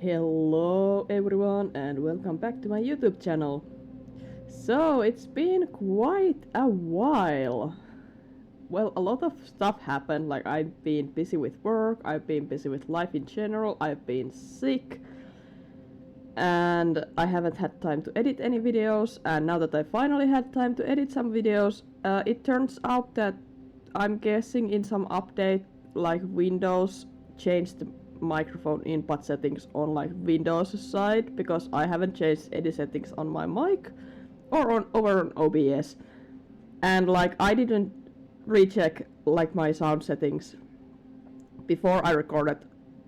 Hello everyone and welcome back to my YouTube channel. So it's been quite a while. Well, a lot of stuff happened, like I've been busy with work, I've been busy with life in general, I've been sick, and I haven't had time to edit any videos, and now that I finally had time to edit some videos, it turns out that I'm guessing in some update, like Windows changed the microphone input settings on like Windows side, because I haven't changed any settings on my mic or over on OBS, and like I didn't recheck like my sound settings before I recorded.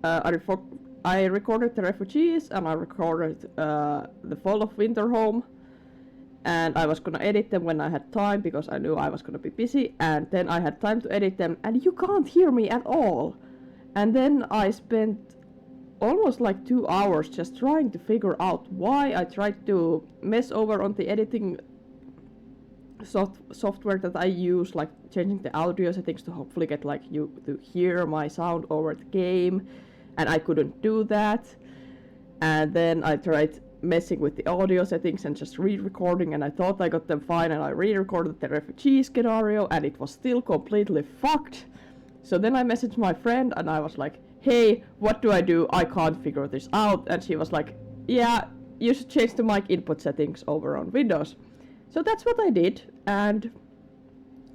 I recorded the refugees and I recorded the fall of Winterhome, and I was gonna edit them when I had time because I knew I was gonna be busy, and then I had time to edit them and you can't hear me at all. And then I spent almost like 2 hours just trying to figure out why. I tried to mess over on the editing software that I use, like changing the audio settings to hopefully get like you to hear my sound over the game, and I couldn't do that. And then I tried messing with the audio settings and just re-recording, and I thought I got them fine, and I re-recorded the refugee scenario and it was still completely fucked. So then I messaged my friend and I was like, hey, what do? I can't figure this out. And she was like, yeah, you should change the mic input settings over on Windows. So that's what I did, and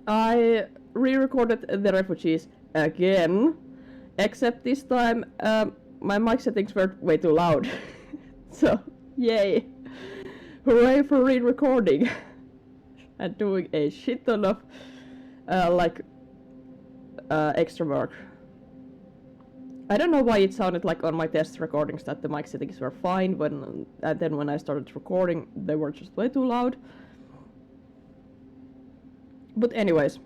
I re-recorded the refugees again, except this time my mic settings were way too loud. So, yay! Hooray for re-recording! And doing a shit ton of extra work. I don't know why it sounded like on my test recordings that the mic settings were fine, and then when I started recording they were just way too loud. But anyways,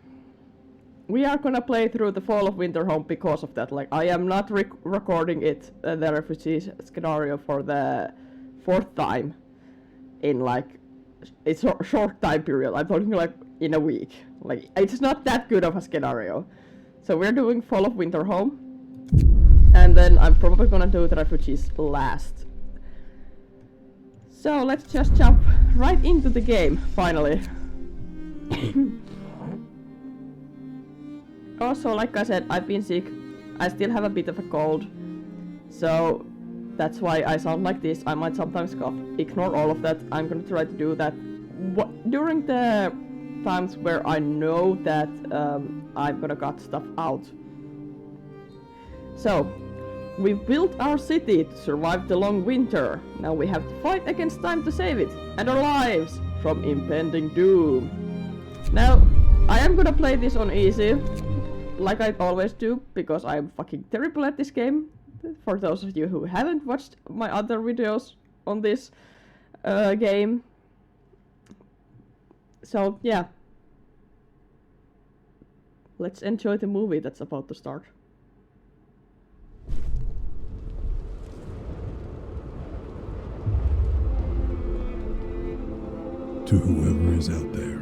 we are gonna play through the Fall of Winterhome because of that. Like, I am not recording it, the refugees scenario, for the 4th time in like it's a short time period. I'm talking like in a week. Like, it's not that good of a scenario. So we're doing Fall of Winterhome, and then I'm probably gonna do the refugees last. So let's just jump right into the game, finally. Also, like I said, I've been sick. I still have a bit of a cold, so that's why I sound like this. I might sometimes cough. Ignore all of that. I'm gonna try to do that during the times where I know that I'm gonna cut stuff out. So, we've built our city to survive the long winter. Now we have to fight against time to save it, and our lives from impending doom. Now, I am gonna play this on easy, like I always do, because I'm fucking terrible at this game. For those of you who haven't watched my other videos on this game. So, yeah. Let's enjoy the movie that's about to start. To whoever is out there,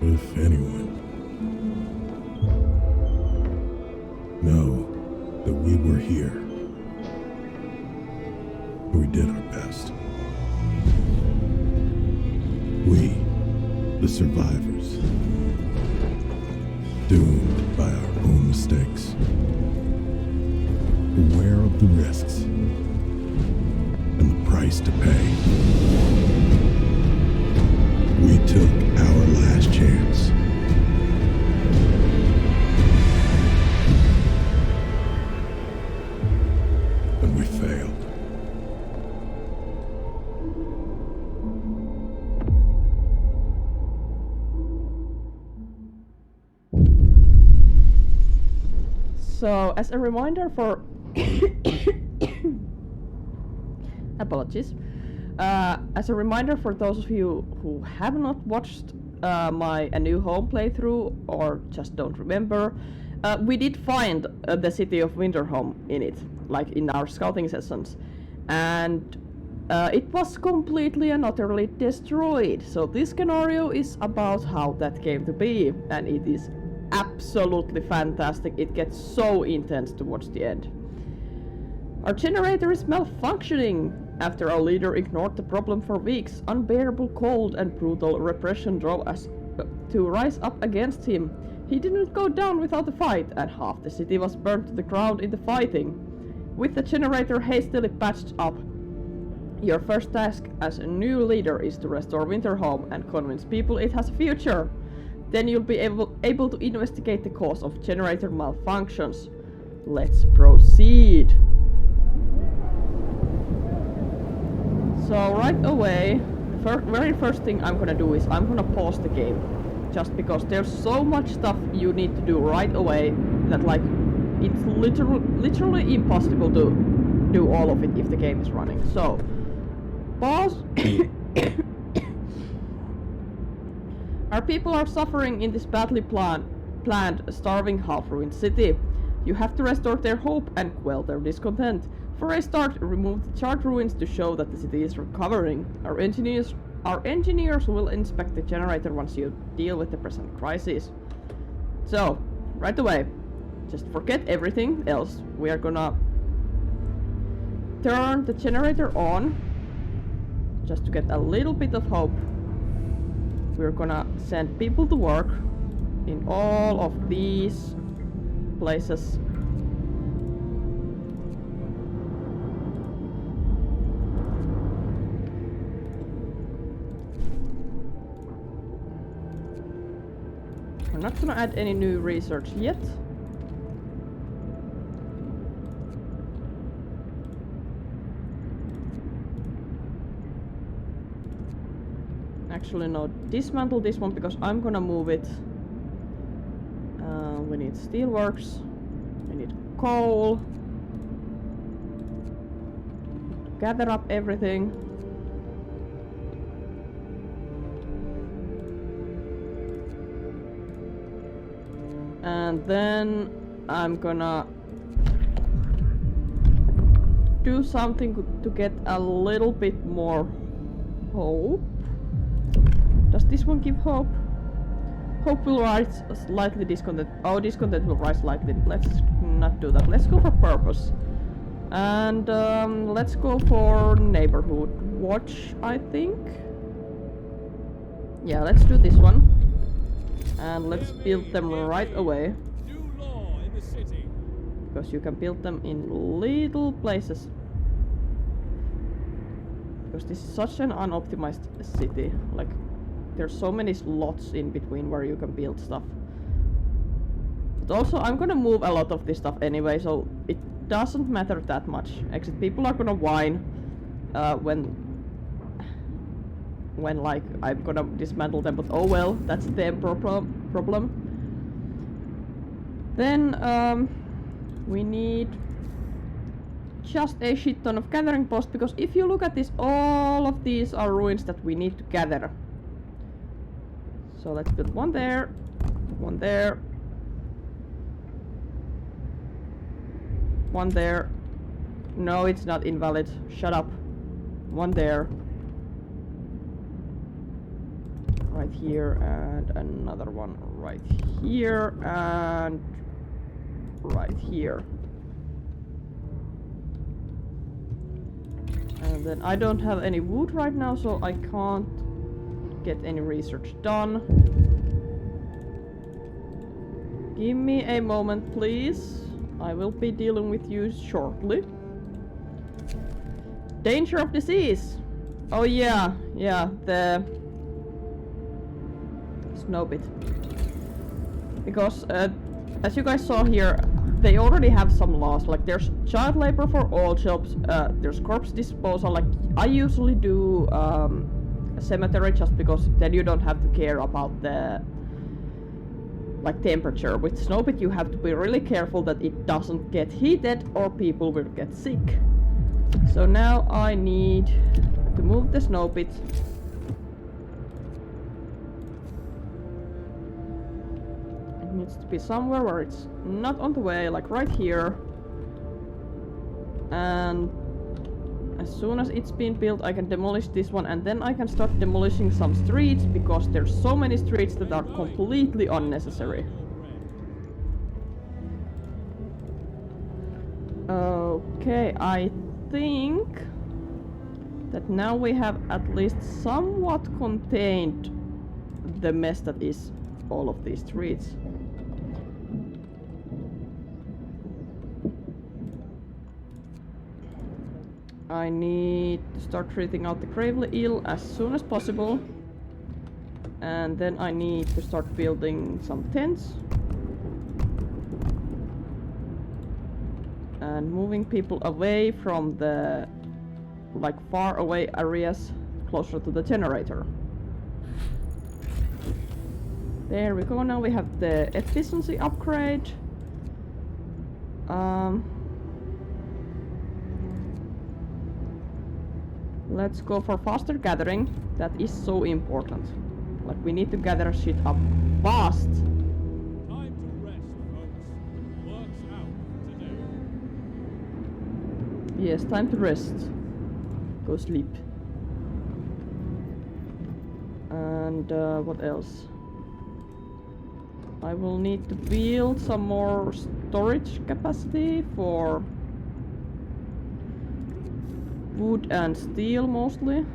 if anyone, know that we were here. We did our best. We, the survivors, doomed by our own mistakes, aware of the risks and the price to pay. We took our last chance. And we failed. So, as a reminder for apologies. As a reminder for those of you who have not watched my A New Home playthrough, or just don't remember, we did find the city of Winterhome in it, like in our scouting sessions, and it was completely and utterly destroyed. So this scenario is about how that came to be, and it is absolutely fantastic. It gets so intense towards the end. Our generator is malfunctioning! After our leader ignored the problem for weeks, unbearable cold and brutal repression drove us to rise up against him. He didn't go down without a fight, and half the city was burned to the ground in the fighting. With the generator hastily patched up, your first task as a new leader is to restore Winterhome and convince people it has a future. Then you'll be able to investigate the cause of generator malfunctions. Let's proceed. So right away, the very first thing I'm gonna do is I'm gonna pause the game. Just because there's so much stuff you need to do right away that like it's literally impossible to do all of it if the game is running. So pause. Our people are suffering in this badly planned, starving, half-ruined city. You have to restore their hope and quell their discontent. For a start, remove the charred ruins to show that the city is recovering. Our engineers will inspect the generator once you deal with the present crisis. So, right away, just forget everything else. We are gonna turn the generator on, just to get a little bit of hope. We're gonna send people to work in all of these places. We're not gonna add any new research yet. Actually, no, dismantle this one because I'm gonna move it. We need steelworks. We need coal. Gather up everything. And then I'm gonna do something to get a little bit more hope. Does this one give hope? Hope will rise slightly, discontent. Oh, discontent will rise slightly. Let's not do that. Let's go for purpose. And let's go for neighborhood watch, I think. Yeah, let's do this one. And let's build them right away. Because you can build them in little places. Because this is such an unoptimized city. Like, there's so many slots in between where you can build stuff. But also, I'm gonna move a lot of this stuff anyway, so it doesn't matter that much. Except people are gonna whine when like I'm gonna dismantle them, but oh well, that's their problem. Then we need just a shit ton of gathering posts, because if you look at this, all of these are ruins that we need to gather. So let's build one there, one there, one there. No, it's not invalid. Shut up. One there. Right here, and another one right here, and right here. And then I don't have any wood right now, so I can't get any research done. Give me a moment, please. I will be dealing with you shortly. Danger of disease! Oh yeah, the snow bit. Because as you guys saw here, they already have some laws. Like there's child labor for all jobs, there's corpse disposal. Like I usually do a cemetery just because then you don't have to care about the like temperature. With snow pit you have to be really careful that it doesn't get heated or people will get sick. So now I need to move the snow pit. It needs to be somewhere where it's not on the way, like right here. And as soon as it's been built, I can demolish this one, and then I can start demolishing some streets, because there's so many streets that are completely unnecessary. Okay, I think that now we have at least somewhat contained the mess that is all of these streets. I need to start treating out the gravely ill as soon as possible. And then I need to start building some tents. And moving people away from the like far away areas closer to the generator. There we go, now we have the efficiency upgrade. Let's go for faster gathering. That is so important. Like, we need to gather shit up fast. Time to rest, folks. Work's out today. Yes, time to rest. Go sleep. And what else? I will need to build some more storage capacity for wood and steel mostly.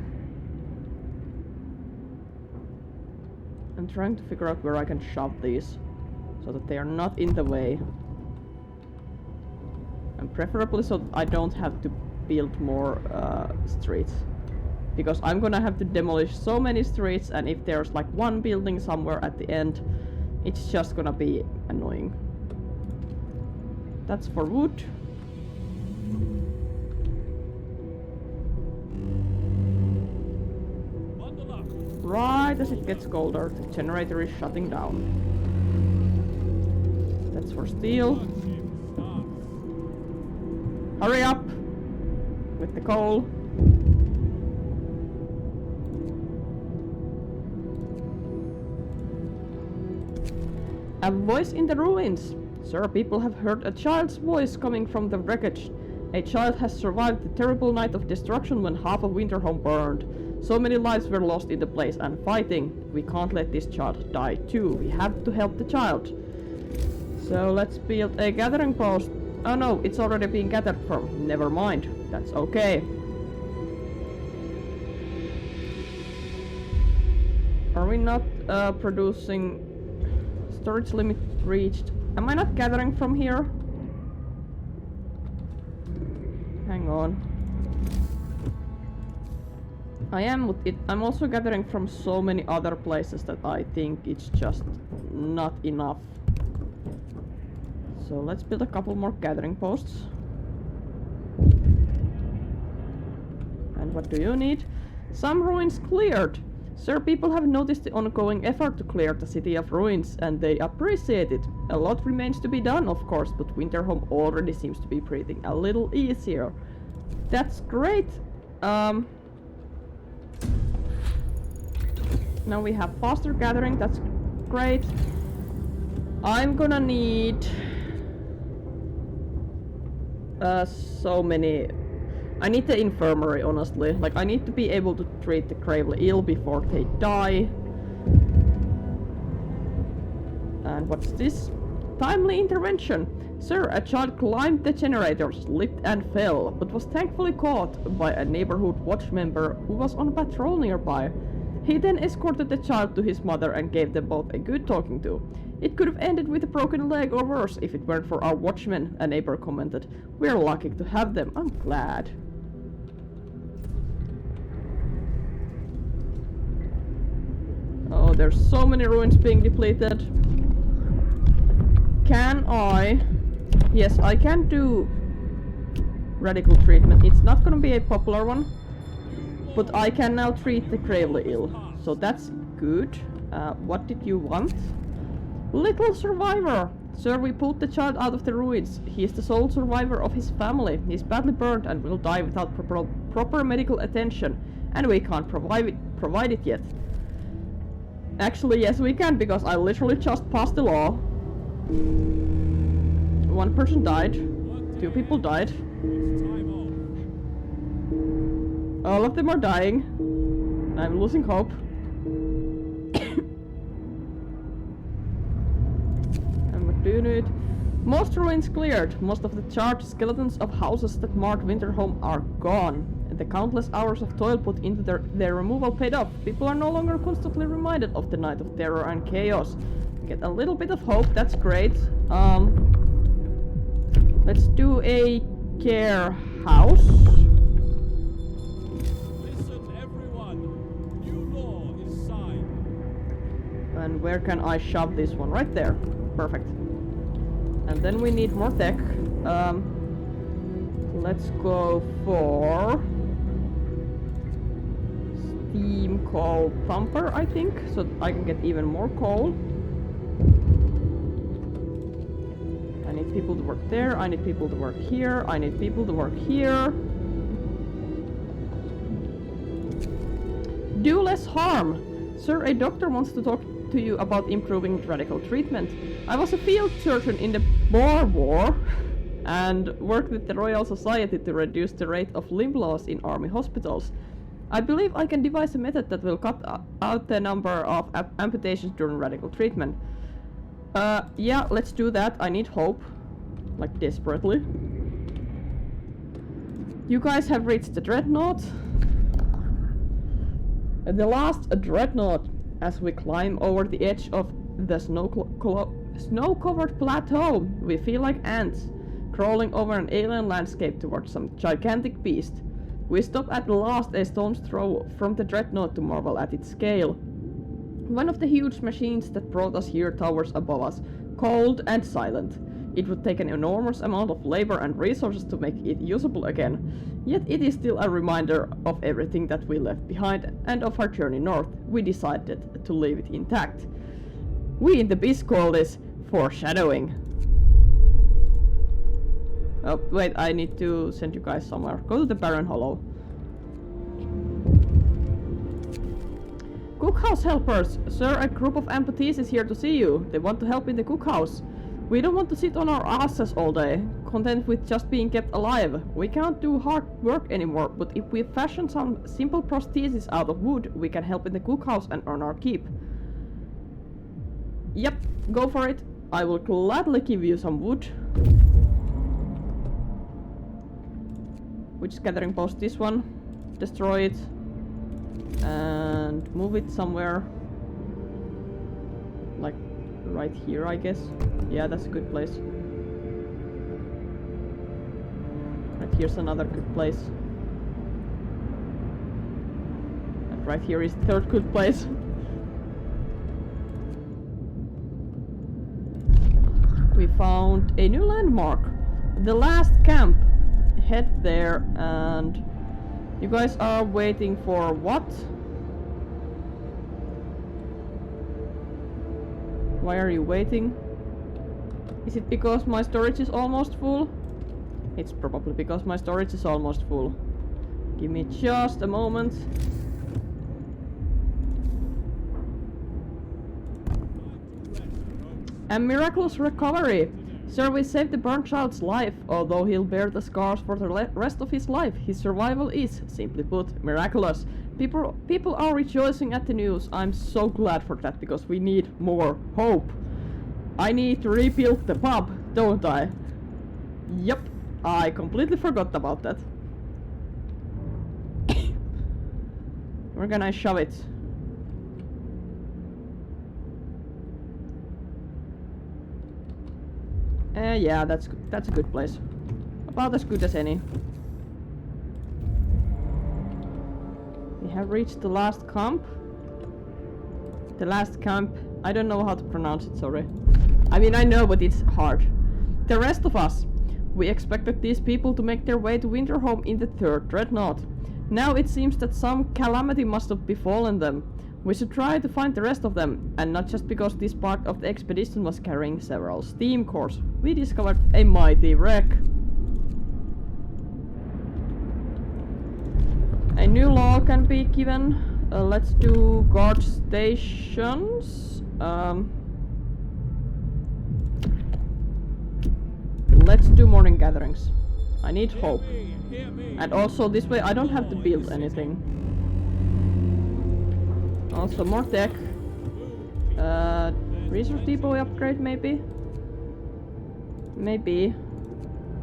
I'm trying to figure out where I can shove these so that they are not in the way. And preferably so that I don't have to build more streets. Because I'm gonna have to demolish so many streets, and if there's like one building somewhere at the end, it's just gonna be annoying. That's for wood. Bundle up. Right as it gets colder, the generator is shutting down. That's for steel. Shift starts. Hurry up with the coal. A voice in the ruins. Sir, people have heard a child's voice coming from the wreckage. A child has survived the terrible night of destruction when half of Winterhome burned. So many lives were lost in the place and fighting. We can't let this child die too. We have to help the child. So let's build a gathering post. Oh no, it's already being gathered from. Never mind. That's okay. Are we not producing... Storage limit reached. Am I not gathering from here? Hang on. I am with it. I'm also gathering from so many other places that I think it's just not enough. So let's build a couple more gathering posts. And what do you need? Some ruins cleared. Sir, people have noticed the ongoing effort to clear the city of ruins, and they appreciate it. A lot remains to be done, of course, but Winterhome already seems to be breathing a little easier. That's great. Now we have faster gathering, that's great. I'm gonna need so many... I need the infirmary, honestly. Like, I need to be able to treat the gravely ill before they die. And what's this? Timely intervention. Sir, a child climbed the generator, slipped and fell, but was thankfully caught by a neighborhood watch member who was on patrol nearby. He then escorted the child to his mother and gave them both a good talking to. It could have ended with a broken leg or worse if it weren't for our watchmen, a neighbor commented. We're lucky to have them, I'm glad. Oh, there's so many ruins being depleted. Can I... Yes, I can do radical treatment. It's not gonna be a popular one, but I can now treat the gravely ill. So that's good. What did you want? Little survivor! Sir, we pulled the child out of the ruins. He is the sole survivor of his family. He is badly burned and will die without proper medical attention. And we can't provide it yet. Actually, yes we can, because I literally just passed the law. One person died. 2 people died. All of them are dying. I'm losing hope. And what do you need? Most ruins cleared. Most of the charred skeletons of houses that marked Winterhome are gone. And the countless hours of toil put into their removal paid off. People are no longer constantly reminded of the night of terror and chaos. Get a little bit of hope, that's great. Let's do a care house. Listen, everyone. New law is signed. And where can I shove this one? Right there. Perfect. And then we need more tech. Let's go for steam coal thumper, I think, so I can get even more coal. I need people to work there, I need people to work here, I need people to work here. Do less harm! Sir, a doctor wants to talk to you about improving radical treatment. I was a field surgeon in the Boer War and worked with the Royal Society to reduce the rate of limb loss in army hospitals. I believe I can devise a method that will cut out the number of amputations during radical treatment. Yeah, let's do that. I need hope. Like, desperately. You guys have reached the Dreadnought. The last Dreadnought. As we climb over the edge of the snow-covered plateau, we feel like ants, crawling over an alien landscape towards some gigantic beast. We stop at last a stone's throw from the Dreadnought to marvel at its scale. One of the huge machines that brought us here towers above us, cold and silent. It would take an enormous amount of labor and resources to make it usable again, yet it is still a reminder of everything that we left behind and of our journey north. We decided to leave it intact. We in the Beast call this foreshadowing. Oh, wait, I need to send you guys somewhere. Go to the Barren Hollow. Cookhouse helpers! Sir, a group of amputees is here to see you. They want to help in the cookhouse. We don't want to sit on our asses all day, content with just being kept alive. We can't do hard work anymore, but if we fashion some simple prostheses out of wood, we can help in the cookhouse and earn our keep. Yep, go for it. I will gladly give you some wood. Which gathering post? This one. Destroy it. And move it somewhere. Like right here, I guess. Yeah, that's a good place. Right here's another good place. And right here is the third good place. We found a new landmark. The last camp. Head there, and you guys are waiting for what? Why are you waiting? Is it because my storage is almost full? It's probably because my storage is almost full. Give me just a moment. A miraculous recovery! Sir, we saved the burnt child's life. Although he'll bear the scars for the rest of his life, his survival is, simply put, miraculous. People are rejoicing at the news. I'm so glad for that, because we need more hope. I need to rebuild the pub, don't I? Yep, I completely forgot about that. Where can I shove it? Yeah, that's a good place. About as good as any. We have reached the last camp. The last camp. I don't know how to pronounce it, sorry. I mean, I know, but it's hard. The rest of us. We expected these people to make their way to Winterhome in the third Dreadnought. Now it seems that some calamity must have befallen them. We should try to find the rest of them, and not just because this part of the expedition was carrying several steam cores. We discovered a mighty wreck. A new law can be given. Let's do guard stations. Let's do morning gatherings. I need hope. And also this way I don't have to build anything. Also more tech. Resource depot upgrade maybe? Maybe.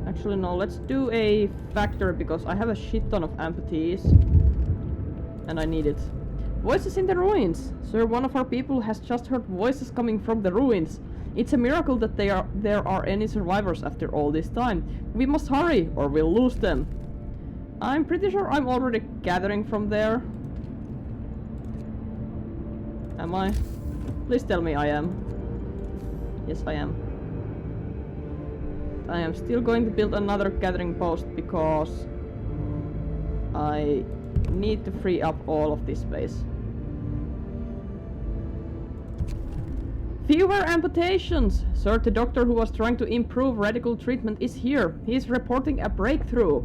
Actually, no, let's do a factory because I have a shit ton of amputees. And I need it. Voices in the ruins! Sir, one of our people has just heard voices coming from the ruins. It's a miracle that there are any survivors after all this time. We must hurry, or we'll lose them. I'm pretty sure I'm already gathering from there. Am I? Please tell me I am. Yes, I am. I am still going to build another gathering post because I need to free up all of this space. Fewer amputations! Sir, the doctor who was trying to improve radical treatment is here. He is reporting a breakthrough.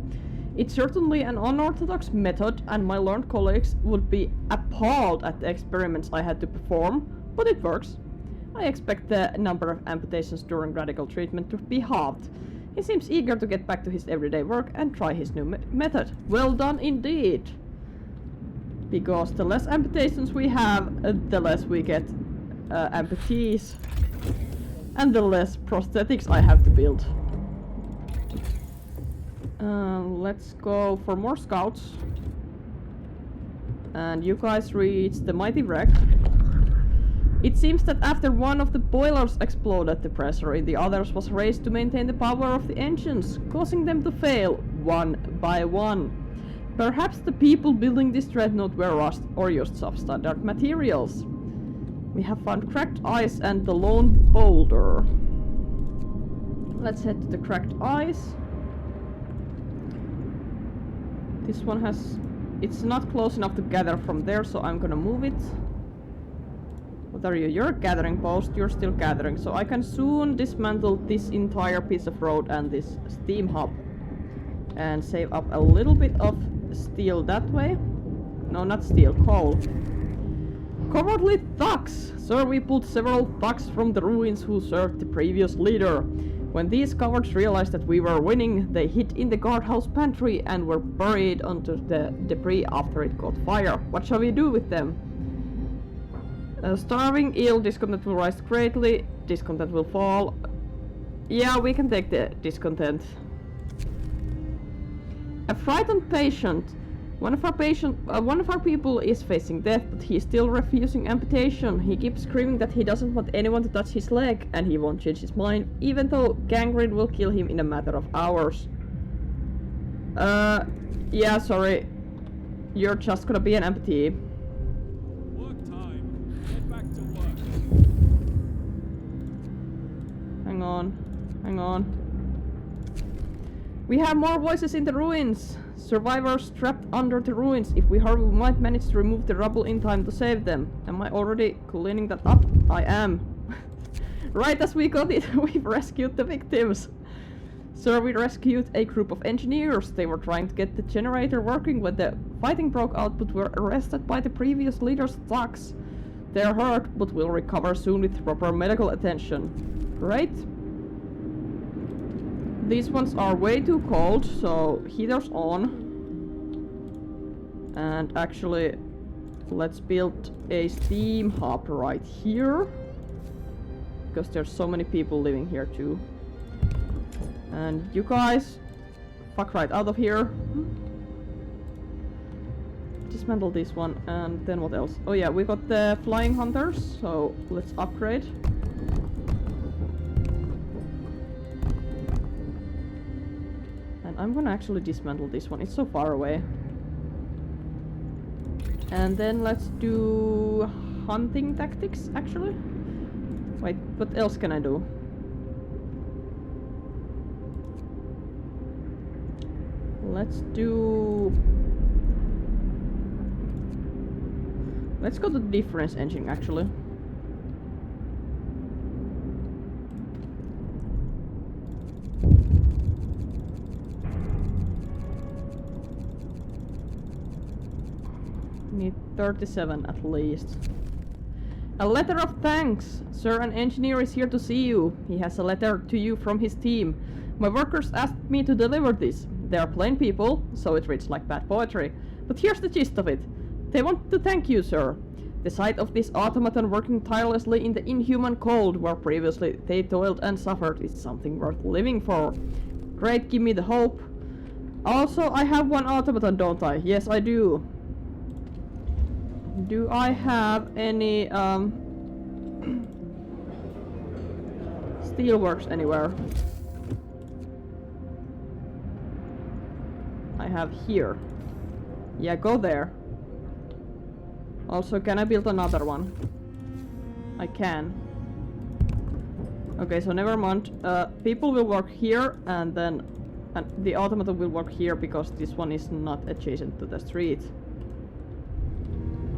It's certainly an unorthodox method, and my learned colleagues would be appalled at the experiments I had to perform, but it works. I expect the number of amputations during radical treatment to be halved. He seems eager to get back to his everyday work and try his new method. Well done indeed! Because the less amputations we have, the less we get amputees. And the less prosthetics I have to build. Let's go for more scouts. And you guys reach the mighty wreck. It seems that after one of the boilers exploded, the pressure in the others was raised to maintain the power of the engines, causing them to fail one by one. Perhaps the people building this dreadnought were rust or used substandard materials. We have found cracked ice and the lone boulder. Let's head to the cracked ice. This one has... It's not close enough to gather from there, so I'm gonna move it. What are you? You're a gathering post, you're still gathering, so I can soon dismantle this entire piece of road and this steam hub. And save up a little bit of steel that way. No, not steel, coal. Cowardly thugs! Sir, we pulled several thugs from the ruins who served the previous leader. When these cowards realized that we were winning, they hid in the guardhouse pantry and were buried under the debris after it caught fire. What shall we do with them? Starving, ill, discontent will rise greatly, discontent will fall. Yeah, we can take the discontent. A frightened patient. One of our people is facing death, but he's still refusing amputation. He keeps screaming that he doesn't want anyone to touch his leg, and he won't change his mind, even though gangrene will kill him in a matter of hours. Yeah, sorry. You're just gonna be an amputee. Work time. Get back to work. Hang on. We have more voices in the ruins. Survivors trapped under the ruins. If we hurry, we might manage to remove the rubble in time to save them. Am I already cleaning that up? I am. Right as we got it, we've rescued the victims. Sir, we rescued a group of engineers. They were trying to get the generator working when the fighting broke out, but were arrested by the previous leader's thugs. They're hurt, but will recover soon with proper medical attention. Great. These ones are way too cold, so heaters on. And actually, let's build a steam hub right here. Because there's so many people living here too. And you guys, fuck right out of here. Dismantle this one, and then what else? Oh yeah, we got the flying hunters, so let's upgrade. I'm gonna actually dismantle this one, it's so far away. And then let's do hunting tactics, actually. Wait, what else can I do? Let's go to the difference engine, actually. Need 37 at least. A letter of thanks! Sir, an engineer is here to see you. He has a letter to you from his team. My workers asked me to deliver this. They are plain people, so it reads like bad poetry. But here's the gist of it. They want to thank you, sir. The sight of this automaton working tirelessly in the inhuman cold where previously they toiled and suffered is something worth living for. Great, give me the hope. Also, I have one automaton, don't I? Yes, I do. Do I have any steelworks anywhere? I have here. Yeah, go there. Also, can I build another one? I can. Okay, so never mind. People will work here, and then the automaton will work here because this one is not adjacent to the street.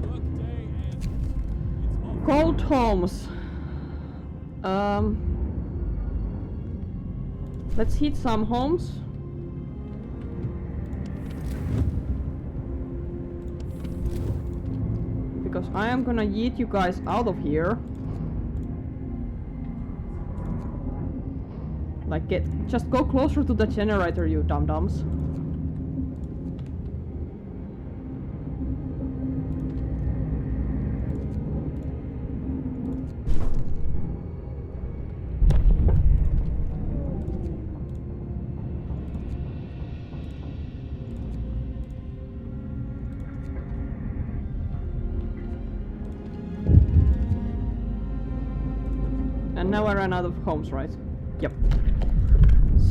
Workday ends. It's off. Cold homes. Let's hit some homes. Because I am gonna yeet you guys out of here. Like, just go closer to the generator, you dum-dums. And now I ran out of homes, right? Yep.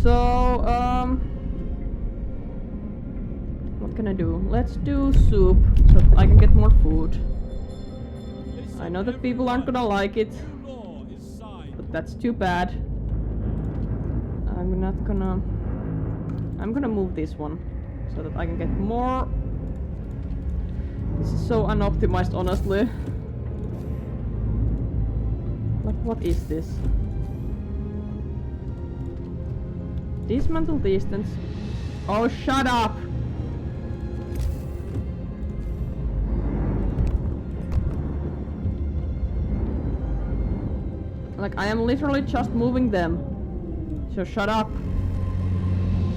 So, what can I do? Let's do soup, so that I can get more food. I know that people aren't gonna like it, New law is signed. but that's too bad. I'm gonna move this one, so that I can get more. This is so unoptimized, honestly. Like, what is this? Dismantle distance. Oh, shut up! Like, I am literally just moving them. So shut up.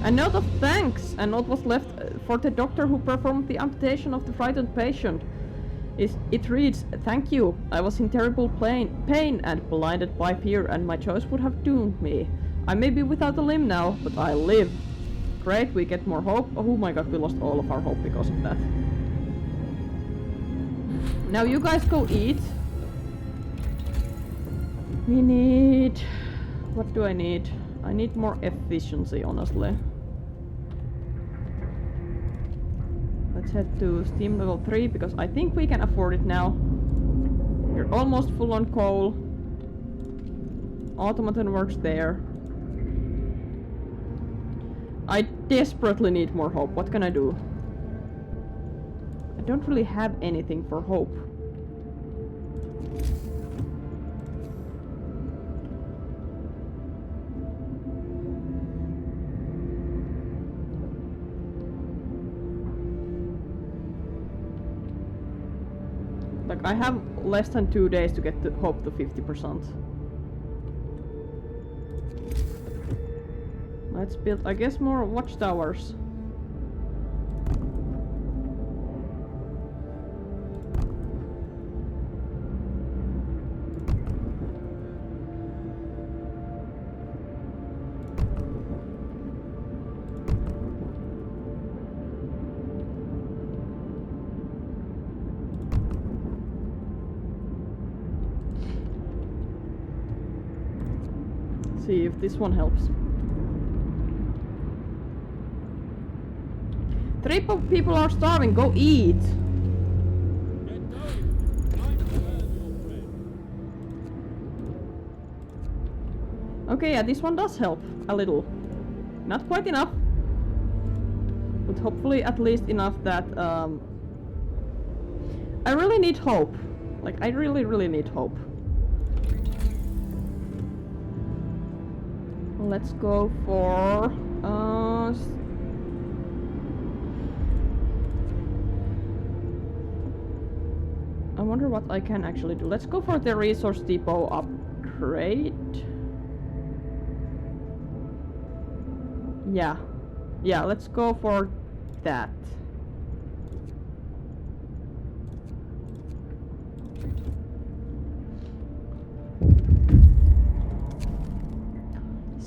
A note of thanks! A note was left for the doctor who performed the amputation of the frightened patient. It reads, "Thank you. I was in terrible pain and blinded by fear, and my choice would have doomed me. I may be without a limb now, but I live." Great, we get more hope. Oh my god, we lost all of our hope because of that. Now you guys go eat. We need... What do I need? I need more efficiency, honestly. Let's head to Steam level 3 because I think we can afford it now. We're almost full on coal. Automaton works there. I desperately need more hope. What can I do? I don't really have anything for hope. Like, I have less than 2 days to get the hope to 50%. Let's build, I guess, more watchtowers. See if this one helps. 3 people are starving, go eat! Get going. Time to earn your bread. Okay, yeah, this one does help a little. Not quite enough, but hopefully at least enough that I really need hope. Like, I really need hope. Let's go for I wonder what I can actually do. Let's go for the resource depot upgrade. Yeah, let's go for that.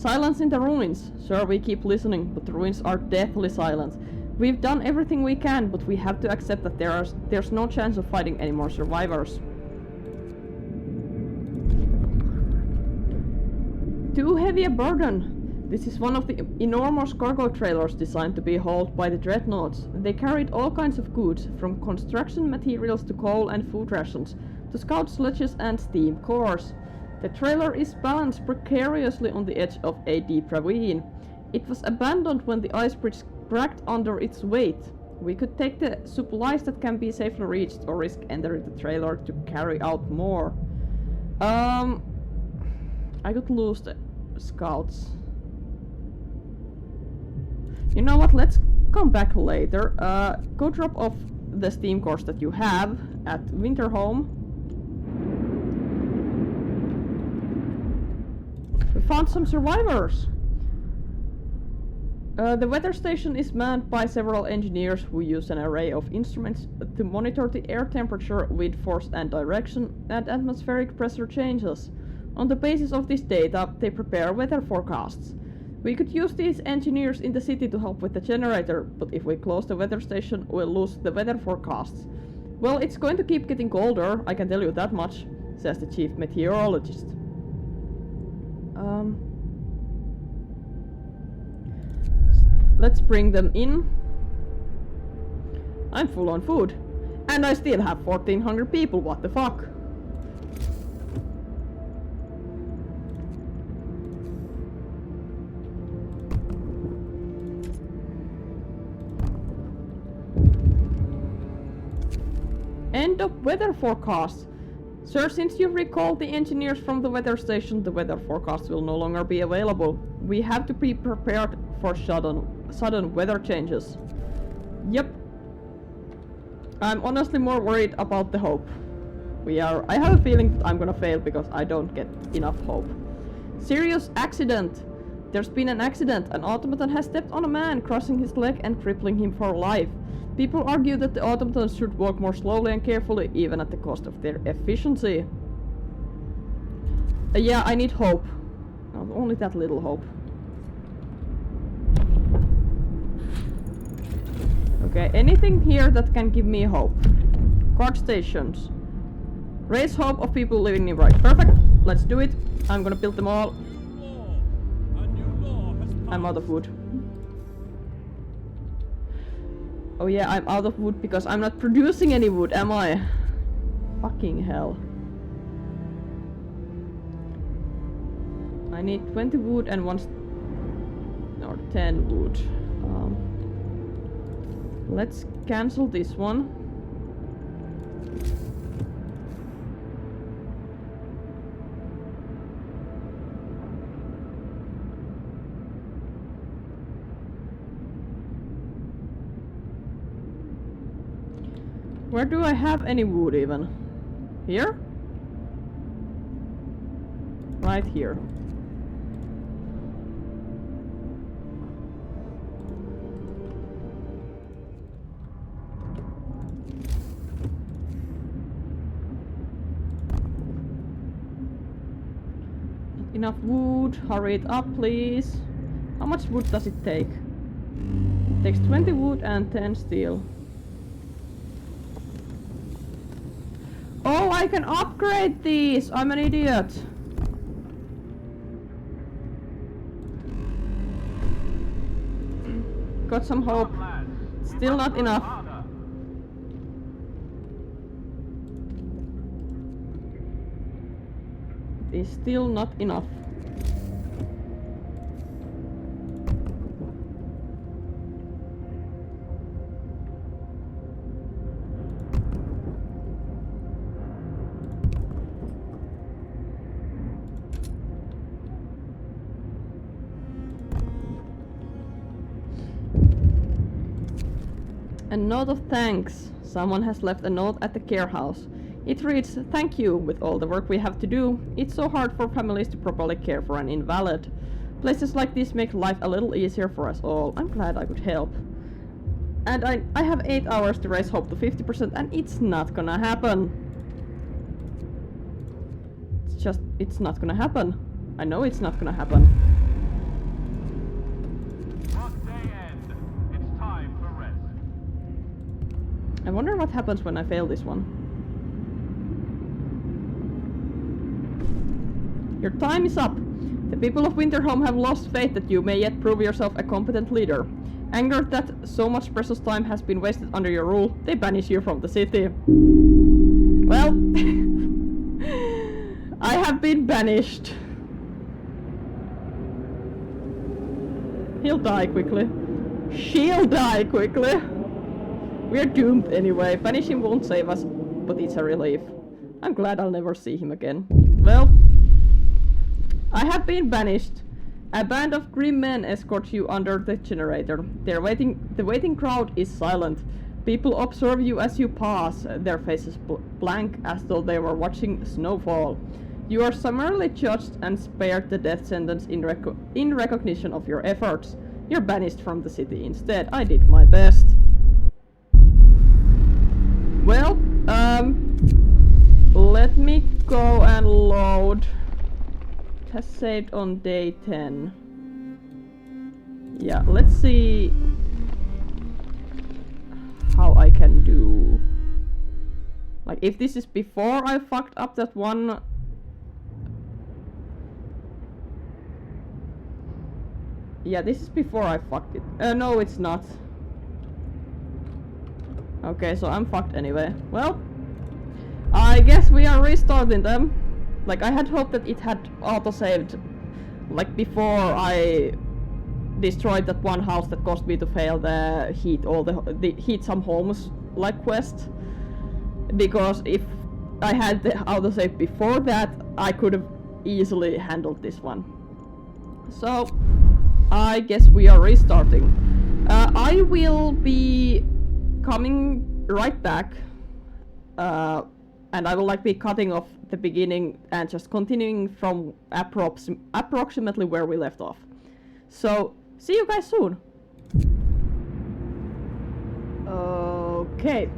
Silence in the ruins. Sir, we keep listening, but the ruins are deathly silent. We've done everything we can, but we have to accept that there's no chance of finding any more survivors. Too heavy a burden. This is one of the enormous cargo trailers designed to be hauled by the dreadnoughts. They carried all kinds of goods, from construction materials to coal and food rations, to scout sledges and steam cores. The trailer is balanced precariously on the edge of a deep ravine. It was abandoned when the ice bridge cracked under its weight. We could take the supplies that can be safely reached or risk entering the trailer to carry out more. I could lose the scouts. You know what, let's come back later. Go drop off the steam cores that you have at Winterhome. We found some survivors! The weather station is manned by several engineers who use an array of instruments to monitor the air temperature, wind force and direction, and atmospheric pressure changes. On the basis of this data, they prepare weather forecasts. We could use these engineers in the city to help with the generator, but if we close the weather station, we'll lose the weather forecasts. Well, it's going to keep getting colder, I can tell you that much, says the chief meteorologist. Let's bring them in. I'm full on food. And I still have 1400 people, what the fuck? End of weather forecast. Sir, since you recalled the engineers from the weather station, the weather forecast will no longer be available. We have to be prepared for sudden weather changes. Yep. I'm honestly more worried about the hope. I have a feeling that I'm gonna fail because I don't get enough hope. Serious accident. There's been an accident. An automaton has stepped on a man, crossing his leg and crippling him for life. People argue that the automatons should walk more slowly and carefully, even at the cost of their efficiency. Yeah, I need hope. Only that little hope. Okay, anything here that can give me hope? Guard stations. Raise hope of people living nearby. Perfect. Let's do it. I'm gonna build them all. A new law has passed. I'm out of wood. Oh yeah, I'm out of wood because I'm not producing any wood, am I? Fucking hell. I need 20 wood and or 10 wood. Let's cancel this one. Where do I have any wood even? Here? Right here. Not enough wood. Hurry it up, please. How much wood does it take? It takes 20 wood and 10 steel. Oh, I can upgrade these! I'm an idiot! Got some hope. Still not enough. It is still not enough. A note of thanks. Someone has left a note at the care house. It reads, "Thank you. With all the work we have to do, it's so hard for families to properly care for an invalid. Places like this make life a little easier for us all. I'm glad I could help. And I have 8 hours to raise hope to 50% and it's not gonna happen." It's not gonna happen. I know it's not gonna happen. I wonder what happens when I fail this one. Your time is up. The people of Winterhome have lost faith that you may yet prove yourself a competent leader. Angered that so much precious time has been wasted under your rule, they banish you from the city. Well, I have been banished. He'll die quickly. She'll die quickly. We're doomed anyway. Banishing won't save us, but it's a relief. I'm glad I'll never see him again. Well, I have been banished. A band of grim men escort you under the generator. The waiting crowd is silent. People observe you as you pass, their faces blank as though they were watching snowfall. You are summarily judged and spared the death sentence in recognition of your efforts. You're banished from the city instead. I did my best. Well, let me go and load. It has saved on day 10. Yeah, let's see how I can do. Like, if this is before I fucked up that one. Yeah, this is before I fucked it. No, it's not. Okay, so I'm fucked anyway. Well, I guess we are restarting them. Like, I had hoped that it had auto-saved, like, before I destroyed that one house that caused me to fail the heat some homes, like, quest. Because if I had the autosave before that, I could have easily handled this one. So, I guess we are restarting. I will be coming right back, and I will like be cutting off the beginning and just continuing from approximately where we left off. So, see you guys soon! Okay,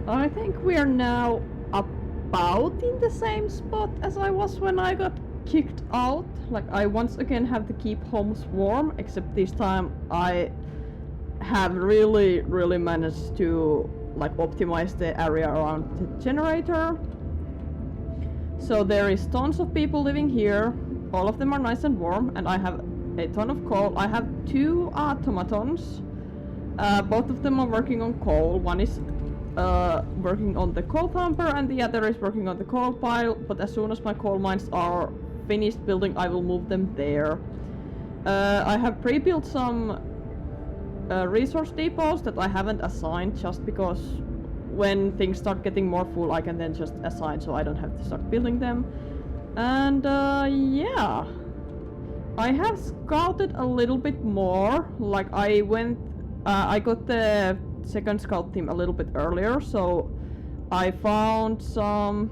I think we are now about in the same spot as I was when I got kicked out. Like, I once again have to keep homes warm, except this time I have really managed to like optimize the area around the generator. So there is tons of people living here, all of them are nice and warm, and I have a ton of coal. I have 2 automatons, both of them are working on coal. One is working on the coal thumper and the other is working on the coal pile, but as soon as my coal mines are finished building, I will move them there. I have pre-built some resource depots that I haven't assigned, just because when things start getting more full I can then just assign, so I don't have to start building them. And yeah, I have scouted a little bit more. Like, I got the second scout team a little bit earlier, so I found some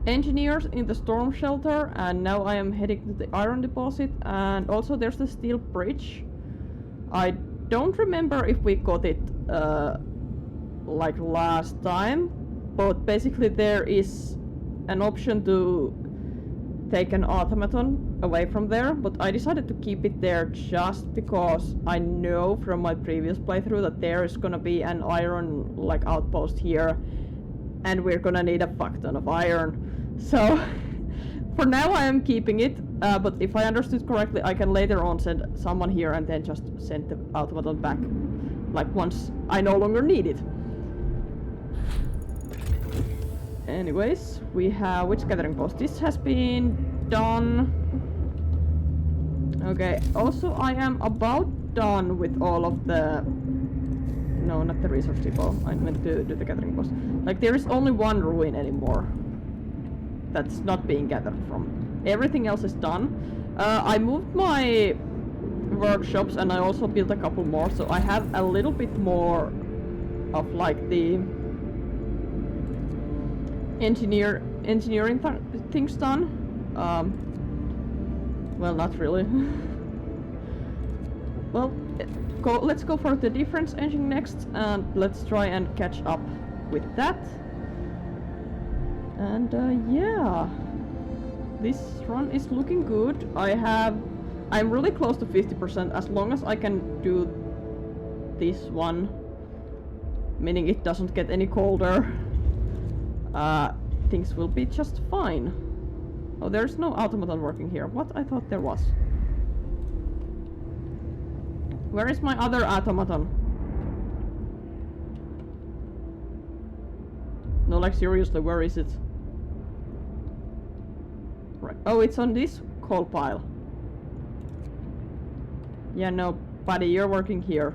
engineers in the storm shelter, and now I am heading to the iron deposit. And also there's the steel bridge. I don't remember if we got it like last time, but basically there is an option to take an automaton away from there, but I decided to keep it there just because I know from my previous playthrough that there is gonna be an iron like outpost here, and we're gonna need a fuck ton of iron. So for now I am keeping it, but if I understood correctly, I can later on send someone here and then just send the automaton back, like once I no longer need it. Anyways, we have which gathering post? This has been done. Okay, also I am about done with all of the... No, not the resource depot. I meant to do the gathering post. Like, there is only one ruin anymore that's not being gathered from. Everything else is done. I moved my workshops and I also built a couple more, so I have a little bit more of like the engineering things done. Well, not really. Well, let's go for the difference engine next, and let's try and catch up with that. And yeah, this run is looking good. I'm really close to 50%. As long as I can do this one meaning it doesn't get any colder, things will be just fine. Oh, there's no automaton working here. What? I thought there was. Where is my other automaton? No, like seriously, where is it? Right. Oh, it's on this coal pile. Yeah, no, buddy, you're working here.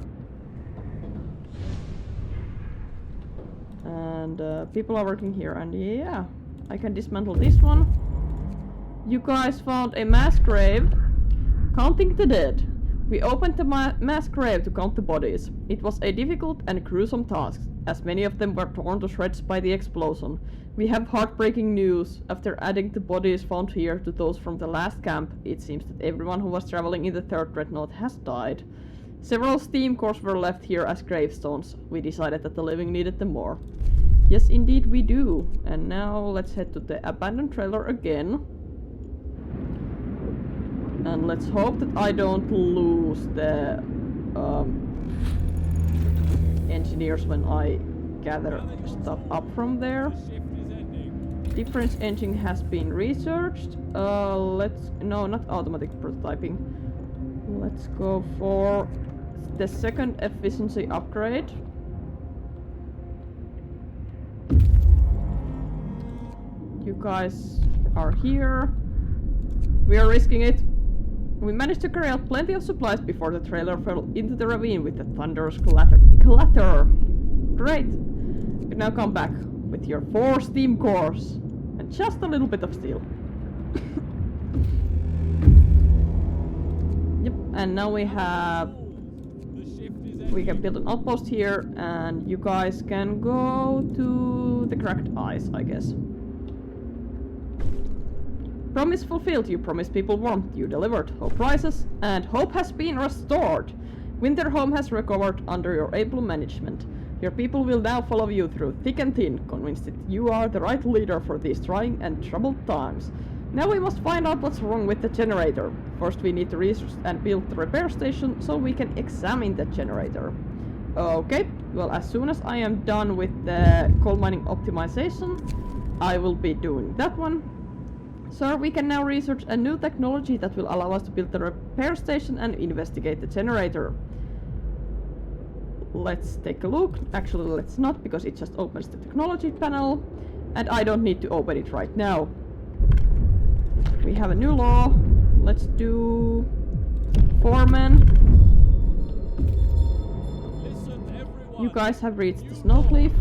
And people are working here, and yeah, I can dismantle this one. You guys found a mass grave. Counting the dead. We opened the mass grave to count the bodies. It was a difficult and gruesome task, as many of them were torn to shreds by the explosion. We have heartbreaking news. After adding the bodies found here to those from the last camp, it seems that everyone who was traveling in the third dreadnought has died. Several steam cores were left here as gravestones. We decided that the living needed them more. Yes, indeed we do. And now let's head to the abandoned trailer again. And let's hope that I don't lose the engineers when I gather stuff up from there. Difference engine has been researched. No, not automatic prototyping. Let's go for the second efficiency upgrade. You guys are here. We are risking it. We managed to carry out plenty of supplies before the trailer fell into the ravine with a thunderous clatter. Great! You can now come back with your 4 steam cores and just a little bit of steel. Yep, and now we can build an outpost here, and you guys can go to the cracked ice, I guess. Promise fulfilled. You promised people warmth. You delivered. Hope rises, and hope has been restored. Winterhome has recovered under your able management. Your people will now follow you through thick and thin, convinced that you are the right leader for these trying and troubled times. Now we must find out what's wrong with the generator. First we need to research and build the repair station so we can examine the generator. Okay, well, as soon as I am done with the coal mining optimization, I will be doing that one. Sir, we can now research a new technology that will allow us to build the repair station and investigate the generator. Let's take a look. Actually, let's not, because it just opens the technology panel, and I don't need to open it right now. We have a new law. Let's do foreman. You guys have reached the snow cliff.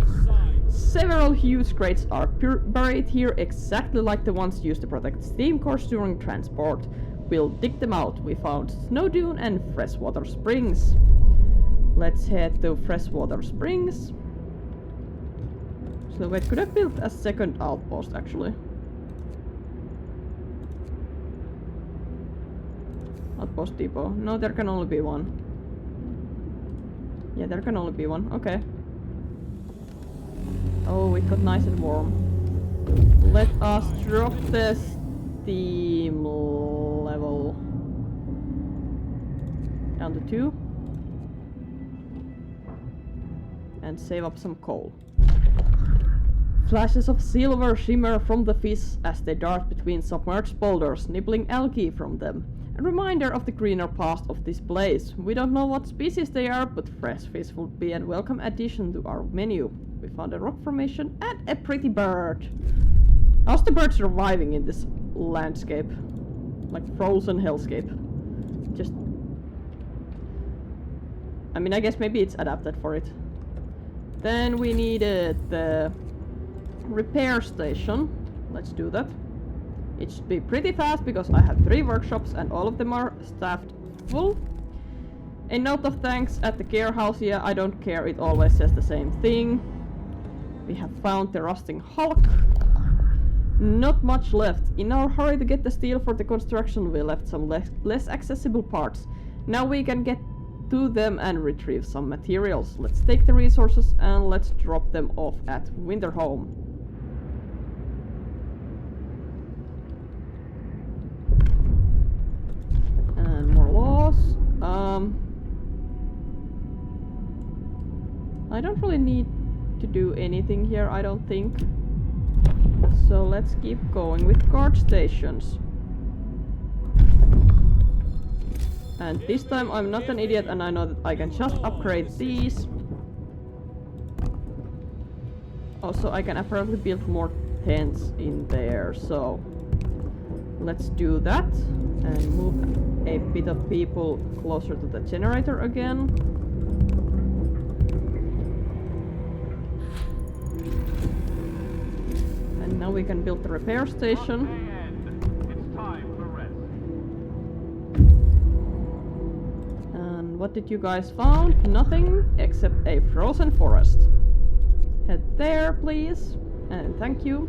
Several huge crates are buried here, exactly like the ones used to protect steam cores during transport. We'll dig them out. We found snow dune and freshwater springs. Let's head to freshwater springs. So wait, could I build a second outpost actually? Outpost depot. No, there can only be one. Yeah, there can only be one. Okay. Oh, it got nice and warm. Let us drop the steam level down to 2 and save up some coal. Flashes of silver shimmer from the fish as they dart between submerged boulders, nibbling algae from them. A reminder of the greener past of this place. We don't know what species they are, but fresh fish would be a welcome addition to our menu. We found a rock formation and a pretty bird. How's the bird surviving in this landscape? Like frozen hellscape. Just... I mean, I guess maybe it's adapted for it. Then we needed the repair station. Let's do that. It should be pretty fast because I have 3 workshops and all of them are staffed full. A note of thanks at the care house. Yeah, I don't care, it always says the same thing. We have found the rusting hulk. Not much left. In our hurry to get the steel for the construction, we left some less accessible parts. Now we can get to them and retrieve some materials. Let's take the resources and let's drop them off at Winterhome. And more laws. I don't really need to do anything here, I don't think. So let's keep going with guard stations. And this time I'm not an idiot and I know that I can just upgrade these. Also, I can apparently build more tents in there, so let's do that and move a bit of people closer to the generator again. And now we can build the repair station. It's time for rest. And what did you guys find? Nothing except a frozen forest. Head there, please. And thank you.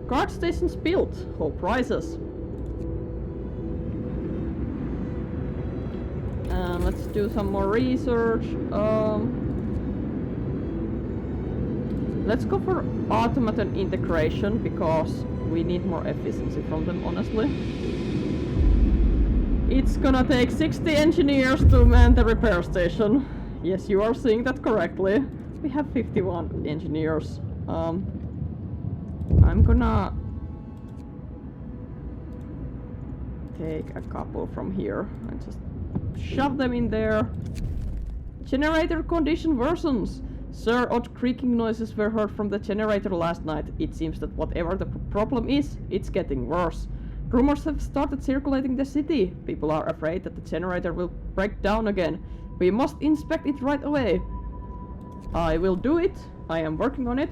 Guard stations built. Hope rises. And let's do some more research. Let's go for automaton integration because we need more efficiency from them, honestly. It's gonna take 60 engineers to man the repair station. Yes, you are seeing that correctly. We have 51 engineers. I'm gonna take a couple from here and just shove them in there. Generator condition worsens. Sir, odd creaking noises were heard from the generator last night. It seems that whatever the problem is, it's getting worse. Rumors have started circulating the city. People are afraid that the generator will break down again. We must inspect it right away. I will do it. I am working on it.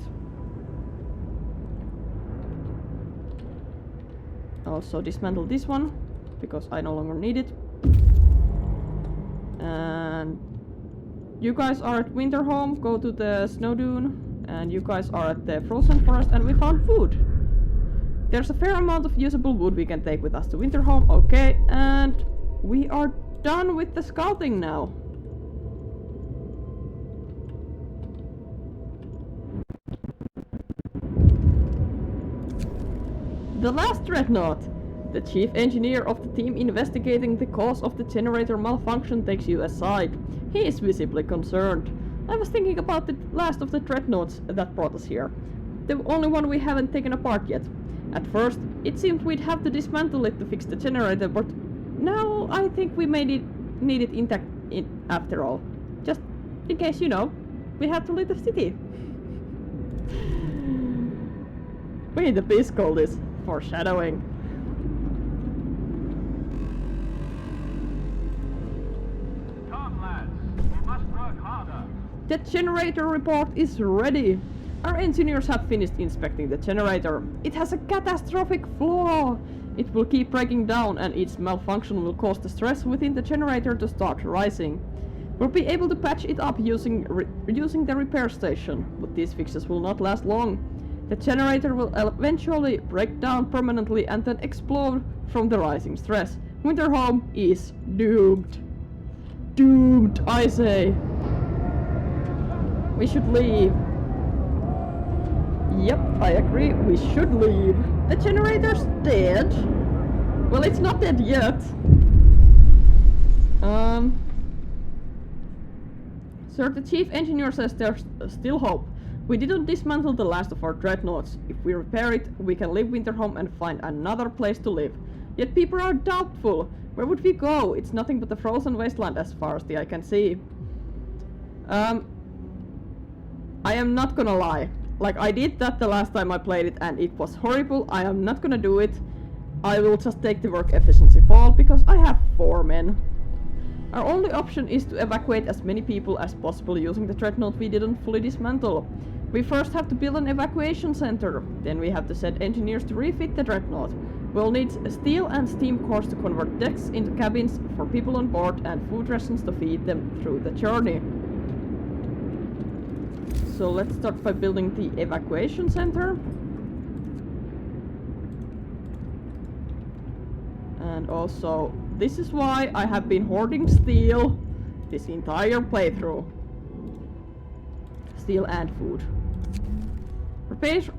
Also dismantle this one, because I no longer need it. And you guys are at Winterhome, go to the snow dune. And you guys are at the frozen forest, and we found food. There's a fair amount of usable wood we can take with us to Winterhome. Okay, and we are done with the scouting now. The last dreadnought. The chief engineer of the team investigating the cause of the generator malfunction takes you aside. He is visibly concerned. I was thinking about the last of the dreadnoughts that brought us here. The only one we haven't taken apart yet. At first, it seemed we'd have to dismantle it to fix the generator, but now I think we need it intact after all. Just in case, you know, we have to leave the city. We need a piece call this. Foreshadowing. Come, lads. We must work harder. The generator report is ready. Our engineers have finished inspecting the generator. It has a catastrophic flaw. It will keep breaking down and its malfunction will cause the stress within the generator to start rising. We'll be able to patch it up using the repair station, but these fixes will not last long. The generator will eventually break down permanently and then explode from the rising stress. Winterhome is doomed. Doomed, I say. We should leave. Yep, I agree, we should leave. The generator's dead. Well, it's not dead yet. Sir, the chief engineer says there's still hope. We didn't dismantle the last of our dreadnoughts. If we repair it, we can leave Winterhome and find another place to live. Yet people are doubtful. Where would we go? It's nothing but the frozen wasteland as far as the eye can see. I am not gonna lie. Like, I did that the last time I played it and it was horrible. I am not gonna do it. I will just take the work efficiency fall because I have 4 men. Our only option is to evacuate as many people as possible using the dreadnought we didn't fully dismantle. We first have to build an evacuation center, then we have to send engineers to refit the dreadnought. We'll need steel and steam cores to convert decks into cabins for people on board and food rations to feed them through the journey. So let's start by building the evacuation center. And also, this is why I have been hoarding steel this entire playthrough. Steel and food.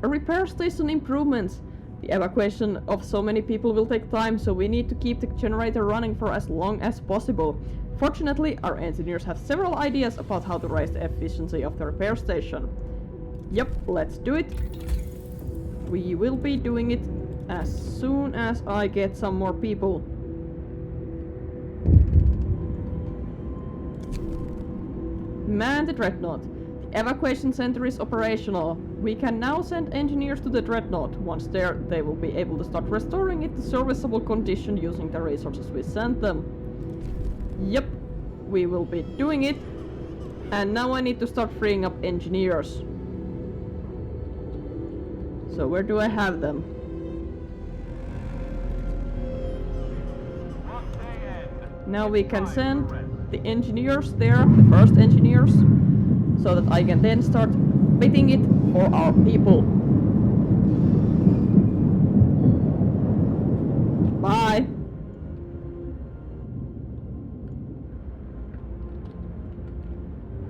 Repair station improvements. The evacuation of so many people will take time, so we need to keep the generator running for as long as possible. Fortunately, our engineers have several ideas about how to raise the efficiency of the repair station. Yep, let's do it. We will be doing it as soon as I get some more people. Man the Dreadnought. The evacuation center is operational. We can now send engineers to the Dreadnought. Once there, they will be able to start restoring it to serviceable condition using the resources we sent them. Yep, we will be doing it. And now I need to start freeing up engineers. So where do I have them? Now we can send the engineers there, the first engineers, so that I can then start fitting it for our people. Bye!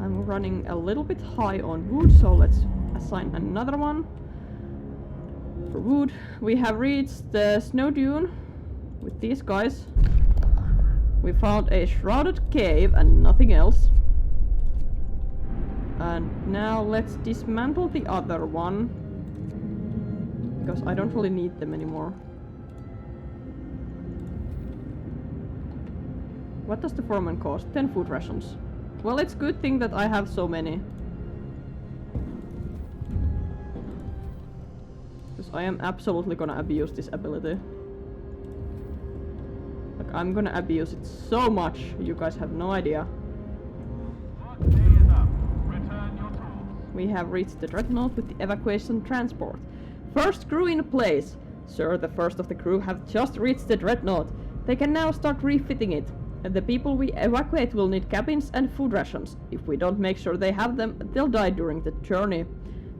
I'm running a little bit high on wood, so let's assign another one. For wood, we have reached the snow dune with these guys. We found a shrouded cave and nothing else. And now let's dismantle the other one, because I don't really need them anymore. What does the foreman cost? 10 food rations. Well, it's a good thing that I have so many. Because I am absolutely gonna abuse this ability. Like, I'm gonna abuse it so much, you guys have no idea. We have reached the Dreadnought with the evacuation transport. First crew in place! Sir, the first of the crew have just reached the Dreadnought. They can now start refitting it. And the people we evacuate will need cabins and food rations. If we don't make sure they have them, they'll die during the journey.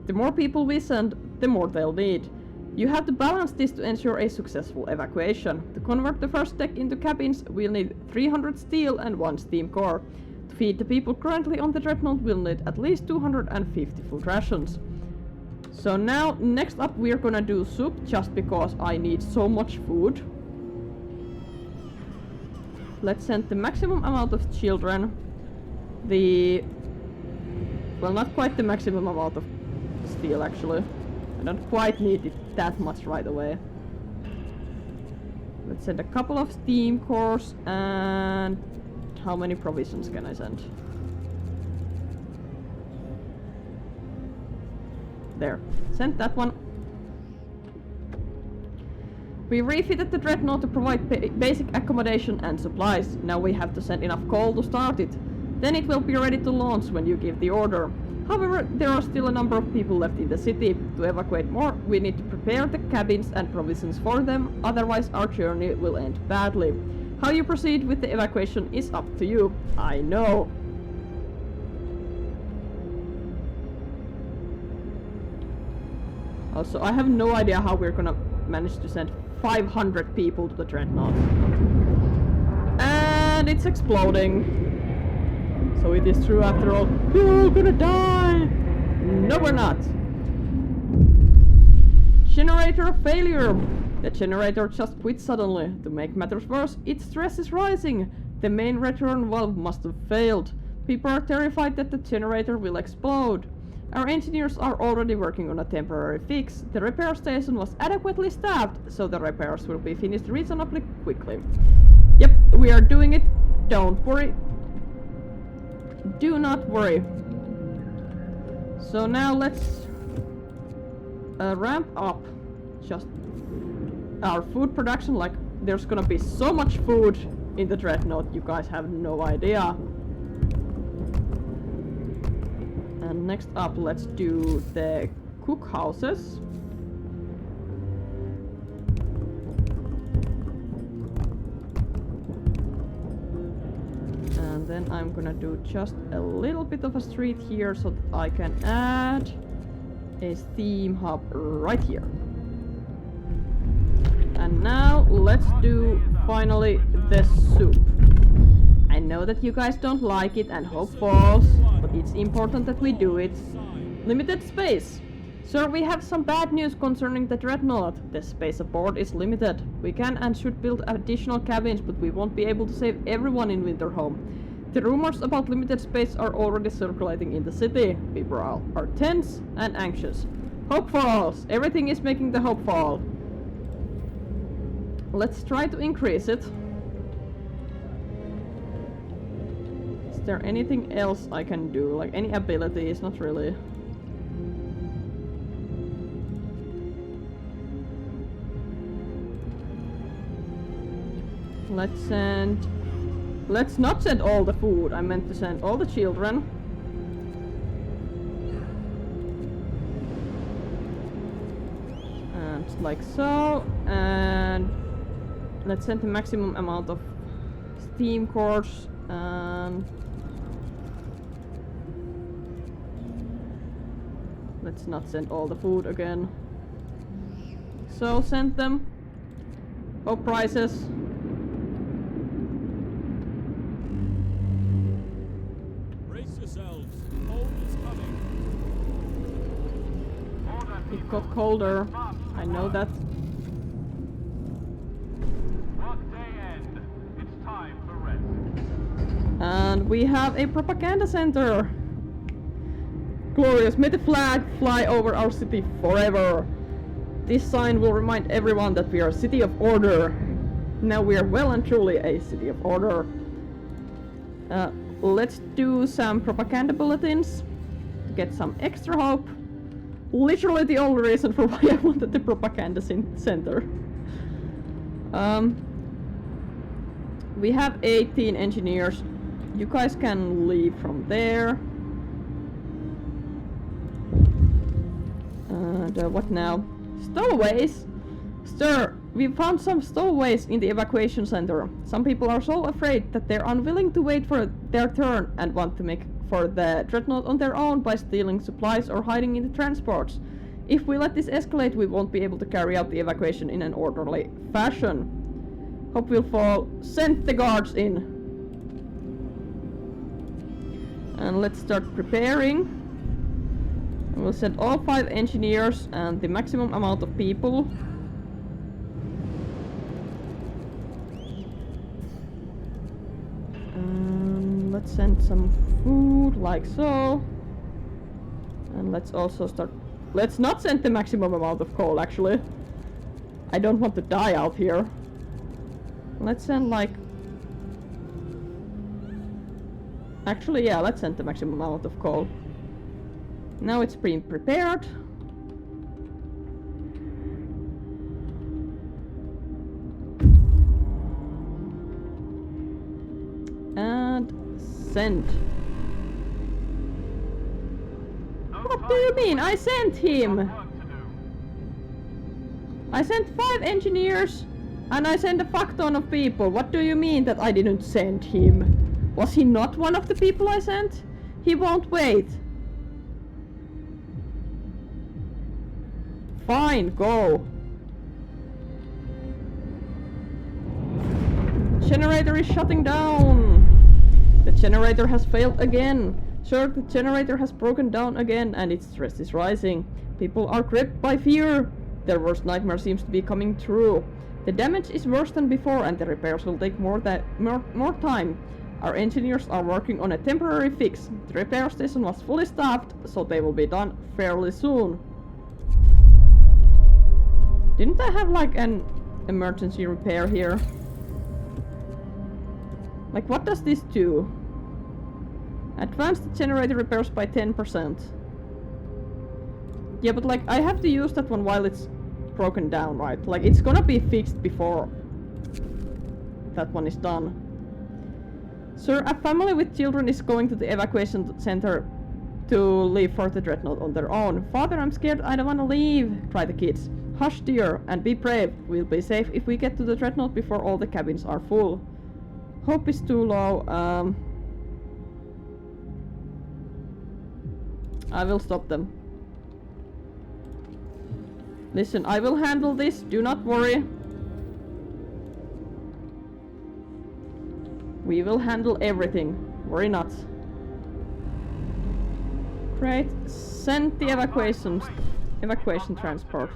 The more people we send, the more they'll need. You have to balance this to ensure a successful evacuation. To convert the first deck into cabins, we'll need 300 steel and 1 steam core. To feed the people currently on the Dreadnought, we'll need at least 250 food rations. So now, next up we're gonna do soup, just because I need so much food. Let's send the maximum amount of children. Well, not quite the maximum amount of steel, actually. I don't quite need it that much right away. Let's send a couple of steam cores, and how many provisions can I send? There. Send that one. We refitted the Dreadnought to provide basic accommodation and supplies. Now we have to send enough coal to start it. Then it will be ready to launch when you give the order. However, there are still a number of people left in the city. To evacuate more, we need to prepare the cabins and provisions for them, otherwise our journey will end badly. How you proceed with the evacuation is up to you. I know. Also, I have no idea how we're gonna manage to send 500 people to the Dreadnought. And it's exploding. So it is true after all. You're all gonna die! No, we're not. Generator failure. The generator just quit suddenly. To make matters worse, its stress is rising. The main return valve must have failed. People are terrified that the generator will explode. Our engineers are already working on a temporary fix. The repair station was adequately staffed, so the repairs will be finished reasonably quickly. Yep, we are doing it. Don't worry. Do not worry. So now let's ramp up just our food production. Like, there's gonna be so much food in the Dreadnought, you guys have no idea. And next up, let's do the cookhouses. And then I'm gonna do just a little bit of a street here so that I can add a steam hub right here. And now let's do finally the soup. I know that you guys don't like it and hope falls, but it's important that we do it. Limited space. Sir, we have some bad news concerning the Dreadnought. The space aboard is limited. We can and should build additional cabins, but we won't be able to save everyone in Winterhome. The rumors about limited space are already circulating in the city. People are tense and anxious. Hope falls. Everything is making the hope fall. Let's try to increase it. Is there anything else I can do? Like any abilities? Not really. Let's not send all the food. I meant to send all the children. And like so. And let's send the maximum amount of steam cores. And let's not send all the food again. So send them. Hope prices. Brace yourselves. Cold is coming. It got colder. I know that. Workday end. It's time for rest. And we have a propaganda center. Glorious. May the flag fly over our city forever. This sign will remind everyone that we are a city of order. Now we are well and truly a city of order. Let's do some propaganda bulletins to get some extra hope. Literally the only reason for why I wanted the propaganda center. We have 18 engineers. You guys can leave from there. And what now? Stowaways? Sir, we found some stowaways in the evacuation center. Some people are so afraid that they're unwilling to wait for their turn and want to make for the Dreadnought on their own by stealing supplies or hiding in the transports. If we let this escalate, we won't be able to carry out the evacuation in an orderly fashion. Hope will fall. Send the guards in. And let's start preparing. We'll send all 5 engineers and the maximum amount of people. Let's send some food like so. And let's also start. Let's not send the maximum amount of coal actually. I don't want to die out here. Let's send like. Actually, yeah, let's send the maximum amount of coal. Now it's being prepared. And send. What do you mean? I sent him! I sent 5 engineers and I sent a fuck ton of people. What do you mean that I didn't send him? Was he not one of the people I sent? He won't wait. Fine, go. Generator is shutting down. The generator has failed again. Sir, the generator has broken down again and its stress is rising. People are gripped by fear. Their worst nightmare seems to be coming true. The damage is worse than before and the repairs will take more time. Our engineers are working on a temporary fix. The repair station was fully staffed, so they will be done fairly soon. Didn't I have like an emergency repair here? Like what does this do? Advance the generator repairs by 10%. Yeah, but like I have to use that one while it's broken down, right? Like it's gonna be fixed before that one is done. Sir, a family with children is going to the evacuation center to leave for the Dreadnought on their own. Father, I'm scared, I don't wanna leave, cry the kids. Hush dear, and be brave. We'll be safe if we get to the Dreadnought before all the cabins are full. Hope is too low. I will stop them. Listen, I will handle this, do not worry. We will handle everything. Worry not. Great. Send the evacuation Evacuation transport.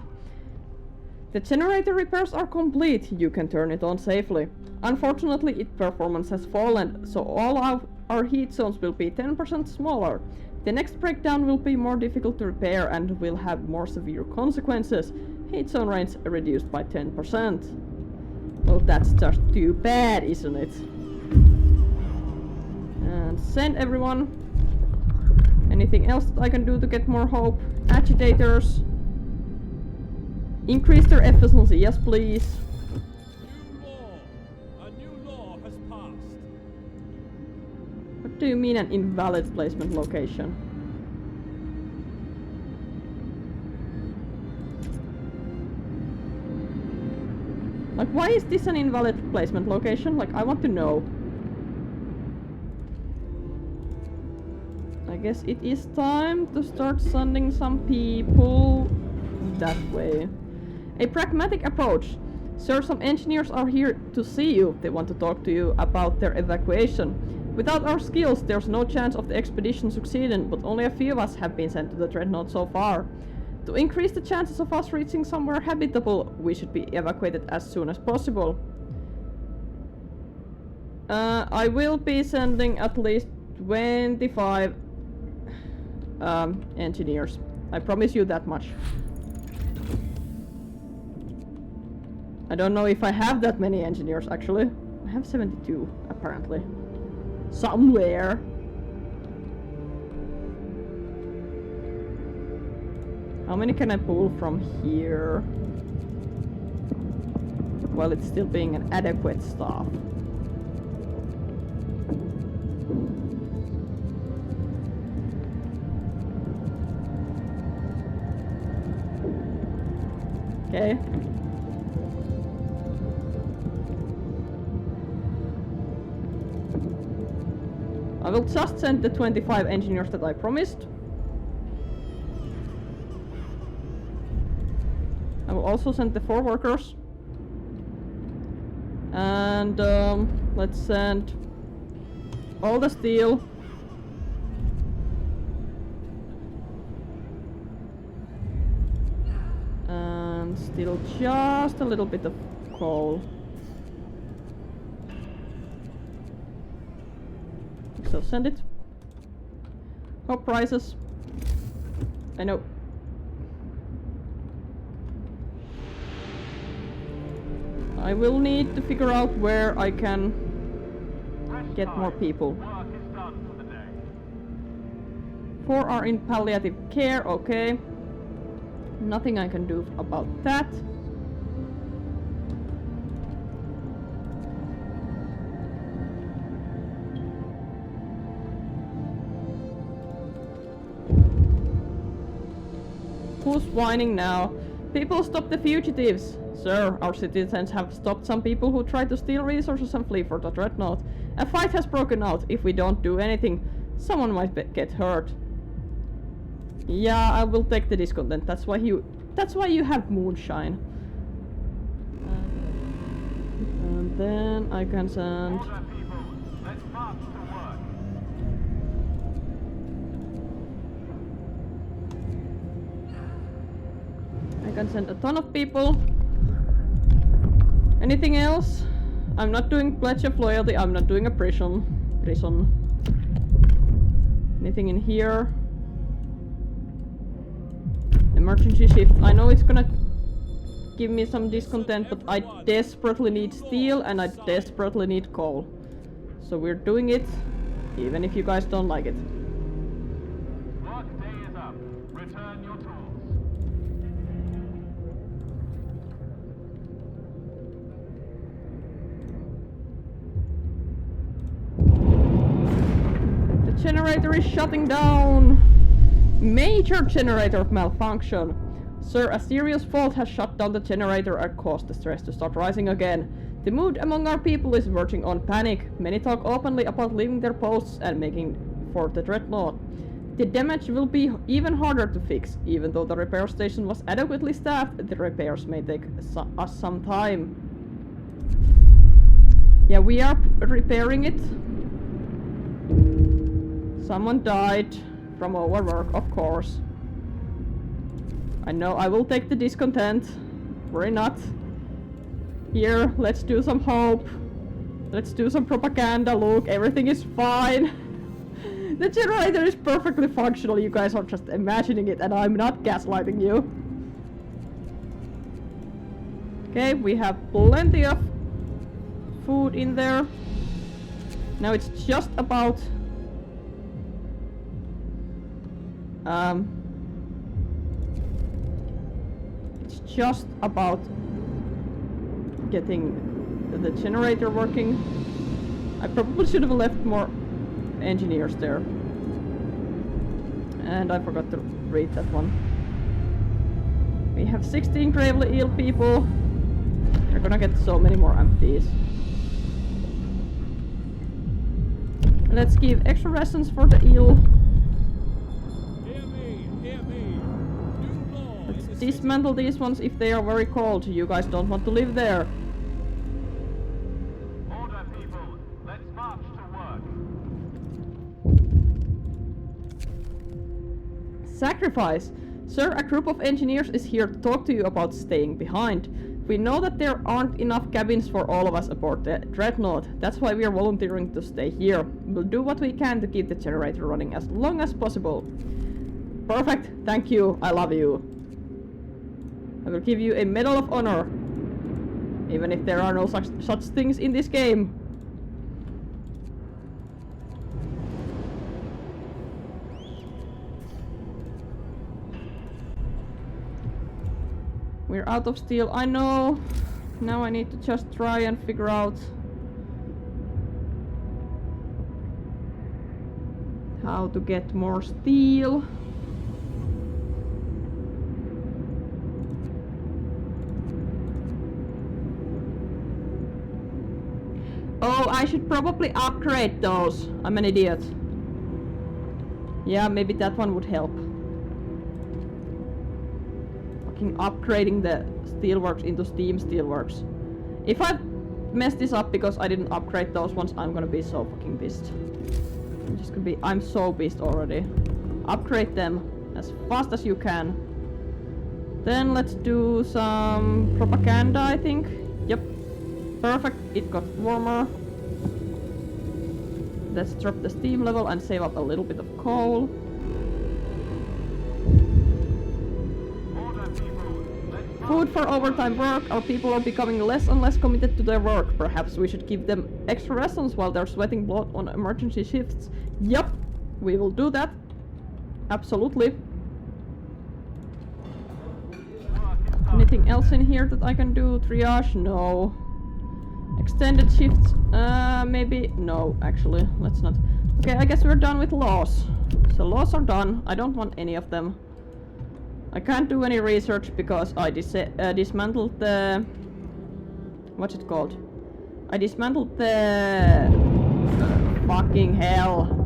The generator repairs are complete. You can turn it on safely. Unfortunately, its performance has fallen, so all our heat zones will be 10% smaller. The next breakdown will be more difficult to repair and will have more severe consequences. Heat zone range reduced by 10%. Well, that's just too bad, isn't it? And send everyone. Anything else that I can do to get more hope? Agitators. Increase their efficiency, yes please. New law. A new law has passed. What do you mean an invalid placement location? Like, why is this an invalid placement location? Like, I want to know. I guess it is time to start sending some people that way. A pragmatic approach. Sir, some engineers are here to see you. They want to talk to you about their evacuation. Without our skills, there's no chance of the expedition succeeding, but only a few of us have been sent to the Dreadnought so far. To increase the chances of us reaching somewhere habitable, we should be evacuated as soon as possible. I will be sending at least 25 engineers. I promise you that much. I don't know if I have that many engineers actually. I have 72 apparently. Somewhere. How many can I pull from here? While it's still being an adequate staff. Okay. I will just send the 25 engineers that I promised. I will also send the 4 workers. And let's send all the steel. And still just a little bit of coal. So send it. Hope prices. I know. I will need to figure out where I can get more people. Work is done for the day. 4 are in palliative care, okay. Nothing I can do about that. Who's whining now? People, stop the fugitives! Sir, our citizens have stopped some people who try to steal resources and flee for the Dreadnought. A fight has broken out. If we don't do anything, someone might get hurt. Yeah, I will take the discontent. That's why you have moonshine. And then I can send... Order, people. Let's march to work. I can send a ton of people. Anything else? I'm not doing Pledge of Loyalty, I'm not doing a prison. Anything in here? Emergency shift. I know it's gonna give me some discontent, but I desperately need steel and I desperately need coal. So we're doing it, even if you guys don't like it. Work day is up. Return your tools. The generator is shutting down! Major generator malfunction! Sir, a serious fault has shut down the generator and caused the stress to start rising again. The mood among our people is verging on panic. Many talk openly about leaving their posts and making for the Dreadnought. The damage will be even harder to fix. Even though the repair station was adequately staffed, the repairs may take us some time. Yeah, we are repairing it. Someone died from overwork, of course. I know I will take the discontent. Worry not. Here, let's do some hope. Let's do some propaganda. Look, everything is fine. The generator is perfectly functional. You guys are just imagining it, and I'm not gaslighting you. Okay, we have plenty of food in there. Now it's just about it's just about getting the generator working. I probably should have left more engineers there. And I forgot to read that one. We have 16 gravely ill people. We're gonna get so many more empties. Let's give extra rations for the ill. Hear me, hear me. New law Let's in the city. dismantle these ones if they are very cold. You guys don't want to live there. Order, people. Let's march to work. Sacrifice! Sir, a group of engineers is here to talk to you about staying behind. We know that there aren't enough cabins for all of us aboard the Dreadnought. That's why we are volunteering to stay here. We'll do what we can to keep the generator running as long as possible. Perfect! Thank you! I love you! I will give you a Medal of Honor. Even if there are no such things in this game. We're out of steel, I know. Now I need to just try and figure out how to get more steel. Oh, I should probably upgrade those. I'm an idiot. Yeah, maybe that one would help. Upgrading the steelworks into steam steelworks. If I mess this up because I didn't upgrade those ones, I'm gonna be so fucking pissed. I'm so pissed already. Upgrade them as fast as you can. Then let's do some propaganda, I think. Yep. Perfect, it got warmer. Let's drop the steam level and save up a little bit of coal. Food for overtime work. Our people are becoming less and less committed to their work. Perhaps we should give them extra rations while they're sweating blood on emergency shifts. Yup, we will do that. Absolutely. Anything else in here that I can do? Triage? No. Extended shifts? Maybe? No, actually. Let's not. Okay, I guess we're done with laws. So laws are done. I don't want any of them. I can't do any research because I dismantled the... What's it called? I dismantled the... fucking hell.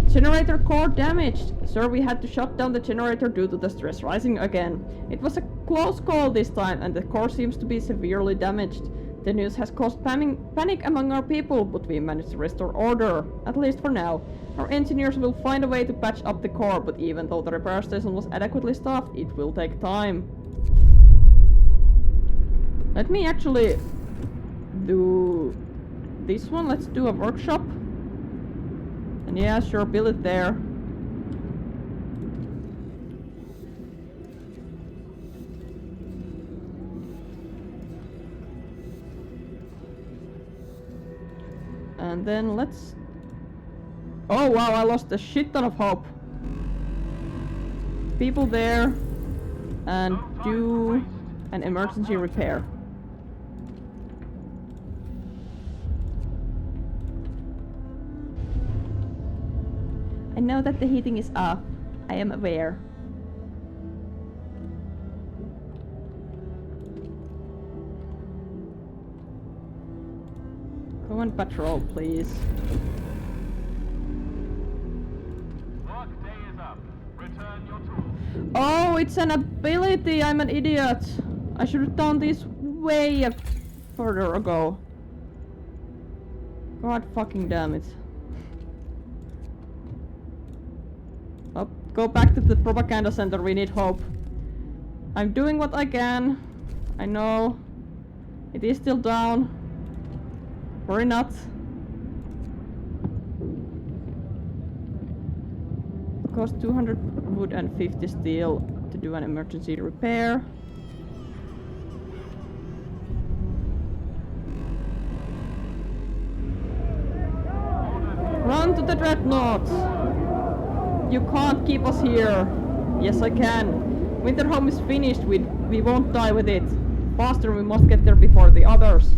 Generator core damaged. Sir, we had to shut down the generator due to the stress rising again. It was a close call this time and the core seems to be severely damaged. The news has caused panic among our people, but we managed to restore order, at least for now. Our engineers will find a way to patch up the core, but even though the repair station was adequately staffed, it will take time. Let me actually do this one. Let's do a workshop. And yeah, sure, build it there. And then let's... Oh wow, I lost a shit ton of hope. People there. And do an emergency repair. I know that the heating is off. I am aware. Go on patrol, please. Work day is up. Return your tools. Oh, it's an ability! I'm an idiot! I should have done this way further ago. God fucking damn it. Oh, go back to the propaganda center, we need hope. I'm doing what I can. I know. It is still down. Worry not. It costs 200 wood and 50 steel to do an emergency repair. Run to the dreadnought! You can't keep us here. Yes, I can. Winterhome is finished. We won't die with it. Faster, we must get there before the others.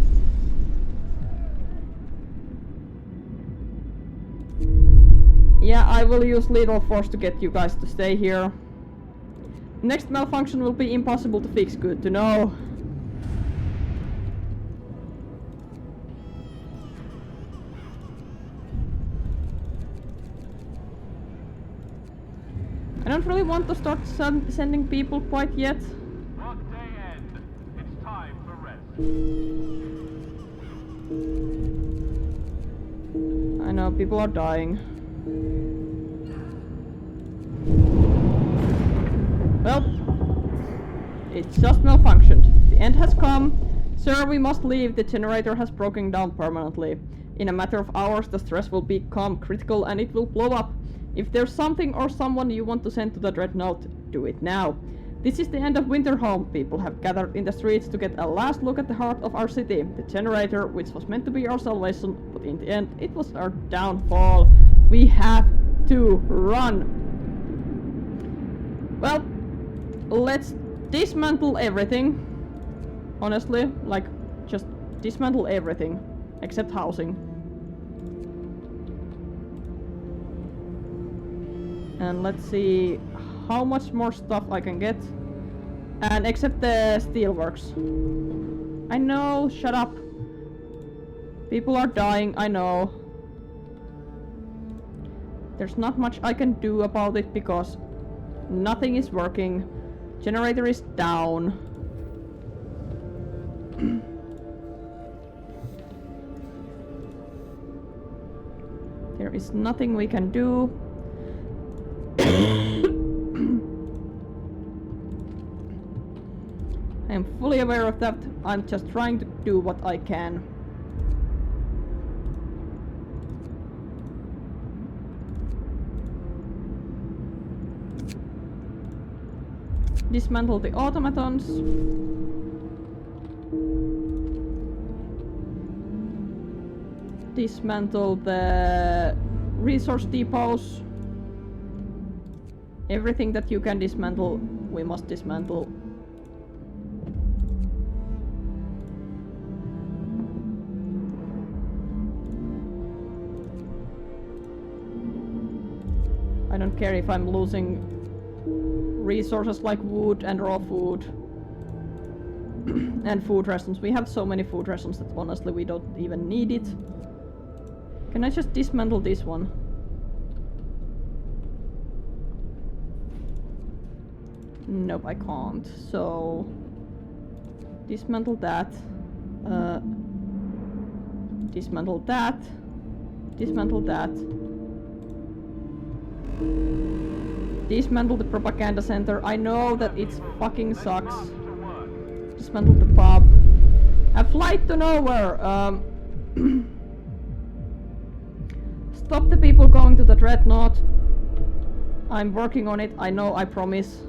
Yeah, I will use lethal force to get you guys to stay here. Next malfunction will be impossible to fix. Good to know. I don't really want to start sending people quite yet. Workday end. It's time for rest. I know, people are dying. Well, it's just malfunctioned. The end has come. Sir, we must leave. The generator has broken down permanently. In a matter of hours, the stress will become critical and it will blow up. If there's something or someone you want to send to the dreadnought, do it now. This is the end of Winterhome. People have gathered in the streets to get a last look at the heart of our city. The generator, which was meant to be our salvation, but in the end, it was our downfall. We have to run. Well, let's dismantle everything. Honestly, like, just dismantle everything. Except housing. And let's see how much more stuff I can get. And except the steelworks. I know, shut up. People are dying, I know. There's not much I can do about it because nothing is working. Generator is down. There is nothing we can do. I am fully aware of that. I'm just trying to do what I can. Dismantle the automatons. Dismantle the resource depots. Everything that you can dismantle, we must dismantle. I don't care if I'm losing resources like wood and raw food. And food rations. We have so many food rations that honestly we don't even need it. Can I just dismantle this one? Nope, I can't. So dismantle that. Dismantle that. Dismantle that. Dismantle the propaganda center. I know that it fucking sucks. Dismantle the pub. A flight to nowhere. Stop the people going to the dreadnought. I'm working on it. I know, I promise.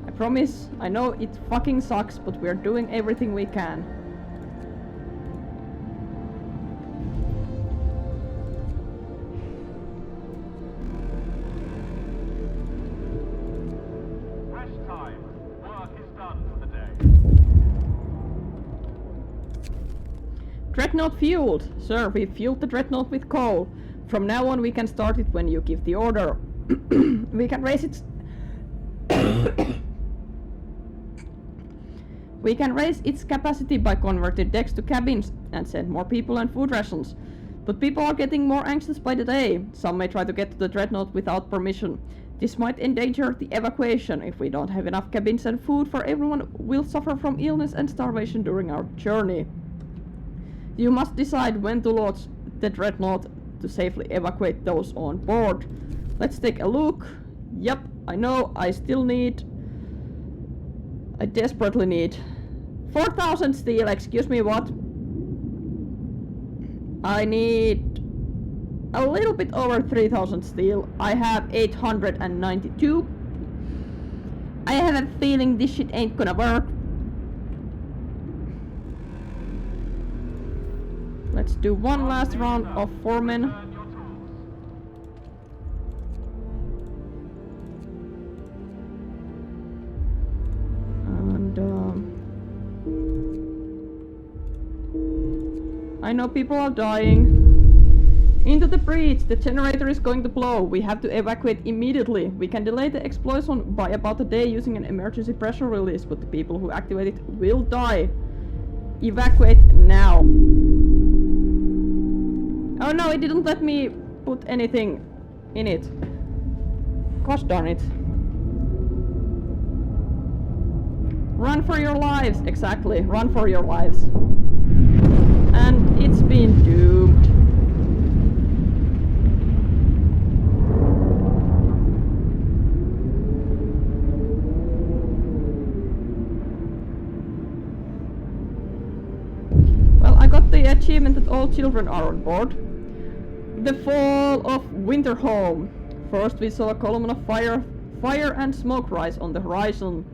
I promise. I know it fucking sucks, but we're doing everything we can. Rest time. Work is done for the day. Dreadnought fueled! Sir, we fueled the dreadnought with coal. From now on we can start it when you give the order. We can raise its... We can raise its capacity by converting decks to cabins and send more people and food rations. But people are getting more anxious by the day. Some may try to get to the dreadnought without permission. This might endanger the evacuation. If we don't have enough cabins and food for everyone, we'll suffer from illness and starvation during our journey. You must decide when to launch the dreadnought to safely evacuate those on board. Let's take a look. Yep, I know I still need... I desperately need 4,000 steel, excuse me, what? I need a little bit over 3,000 steel. I have 892. I have a feeling this shit ain't gonna work. Let's do one last round of foremen. Return your tools. And I know people are dying. Into the breach! The generator is going to blow. We have to evacuate immediately. We can delay the explosion by about a day using an emergency pressure release, but the people who activate it will die. Evacuate now. Oh no, it didn't let me put anything in it. Gosh darn it. Run for your lives! Exactly, run for your lives. And it's been doomed. Well, I got the achievement that all children are on board. The fall of Winterhome. First we saw a column of fire and smoke rise on the horizon.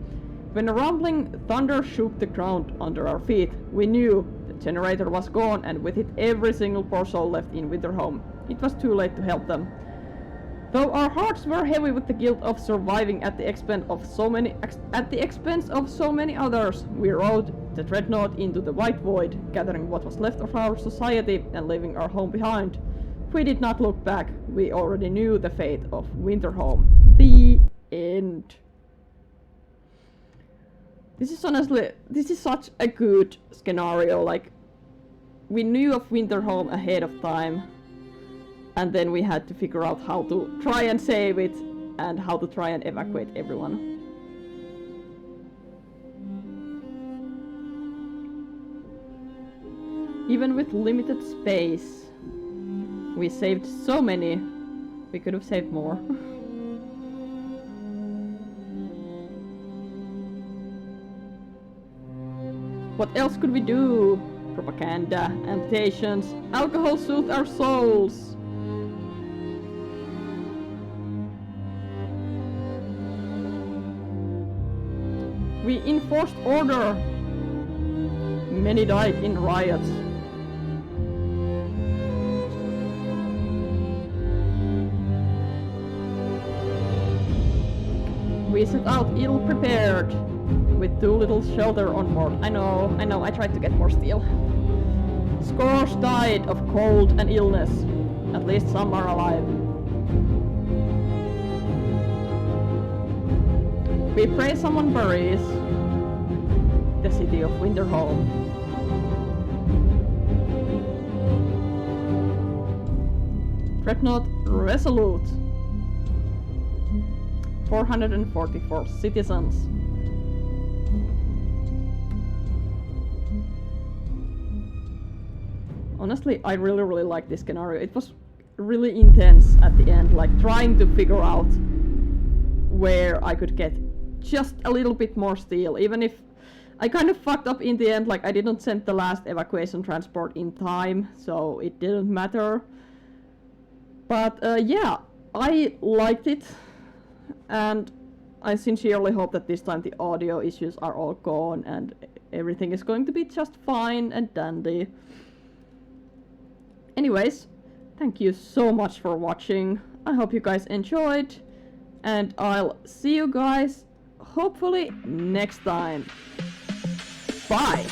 When a rumbling thunder shook the ground under our feet, we knew the generator was gone, and with it every single poor soul left in Winterhome. It was too late to help them. Though our hearts were heavy with the guilt of surviving at the expense of so many others, we rode the dreadnought into the white void, gathering what was left of our society and leaving our home behind. We did not look back. We already knew the fate of Winterhome. The end. This is such a good scenario. Like, we knew of Winterhome ahead of time, and then we had to figure out how to try and save it and how to try and evacuate everyone. Even with limited space, we saved so many. We could have saved more. What else could we do? Propaganda, amputations, alcohol soothed our souls. We enforced order. Many died in riots. We set out ill-prepared, with too little shelter on board. I know, I tried to get more steel. Scores died of cold and illness. At least some are alive. We pray someone buries the city of Winterhome. Dreadnought Resolute. 444 citizens. Honestly, I really like this scenario. It was really intense at the end, like trying to figure out where I could get just a little bit more steel, even if I kind of fucked up in the end. Like, I didn't send the last evacuation transport in time, so it didn't matter. But yeah, I liked it, and I sincerely hope that this time the audio issues are all gone and everything is going to be just fine and dandy. Anyways, thank you so much for watching. I hope you guys enjoyed, and I'll see you guys hopefully next time. Bye!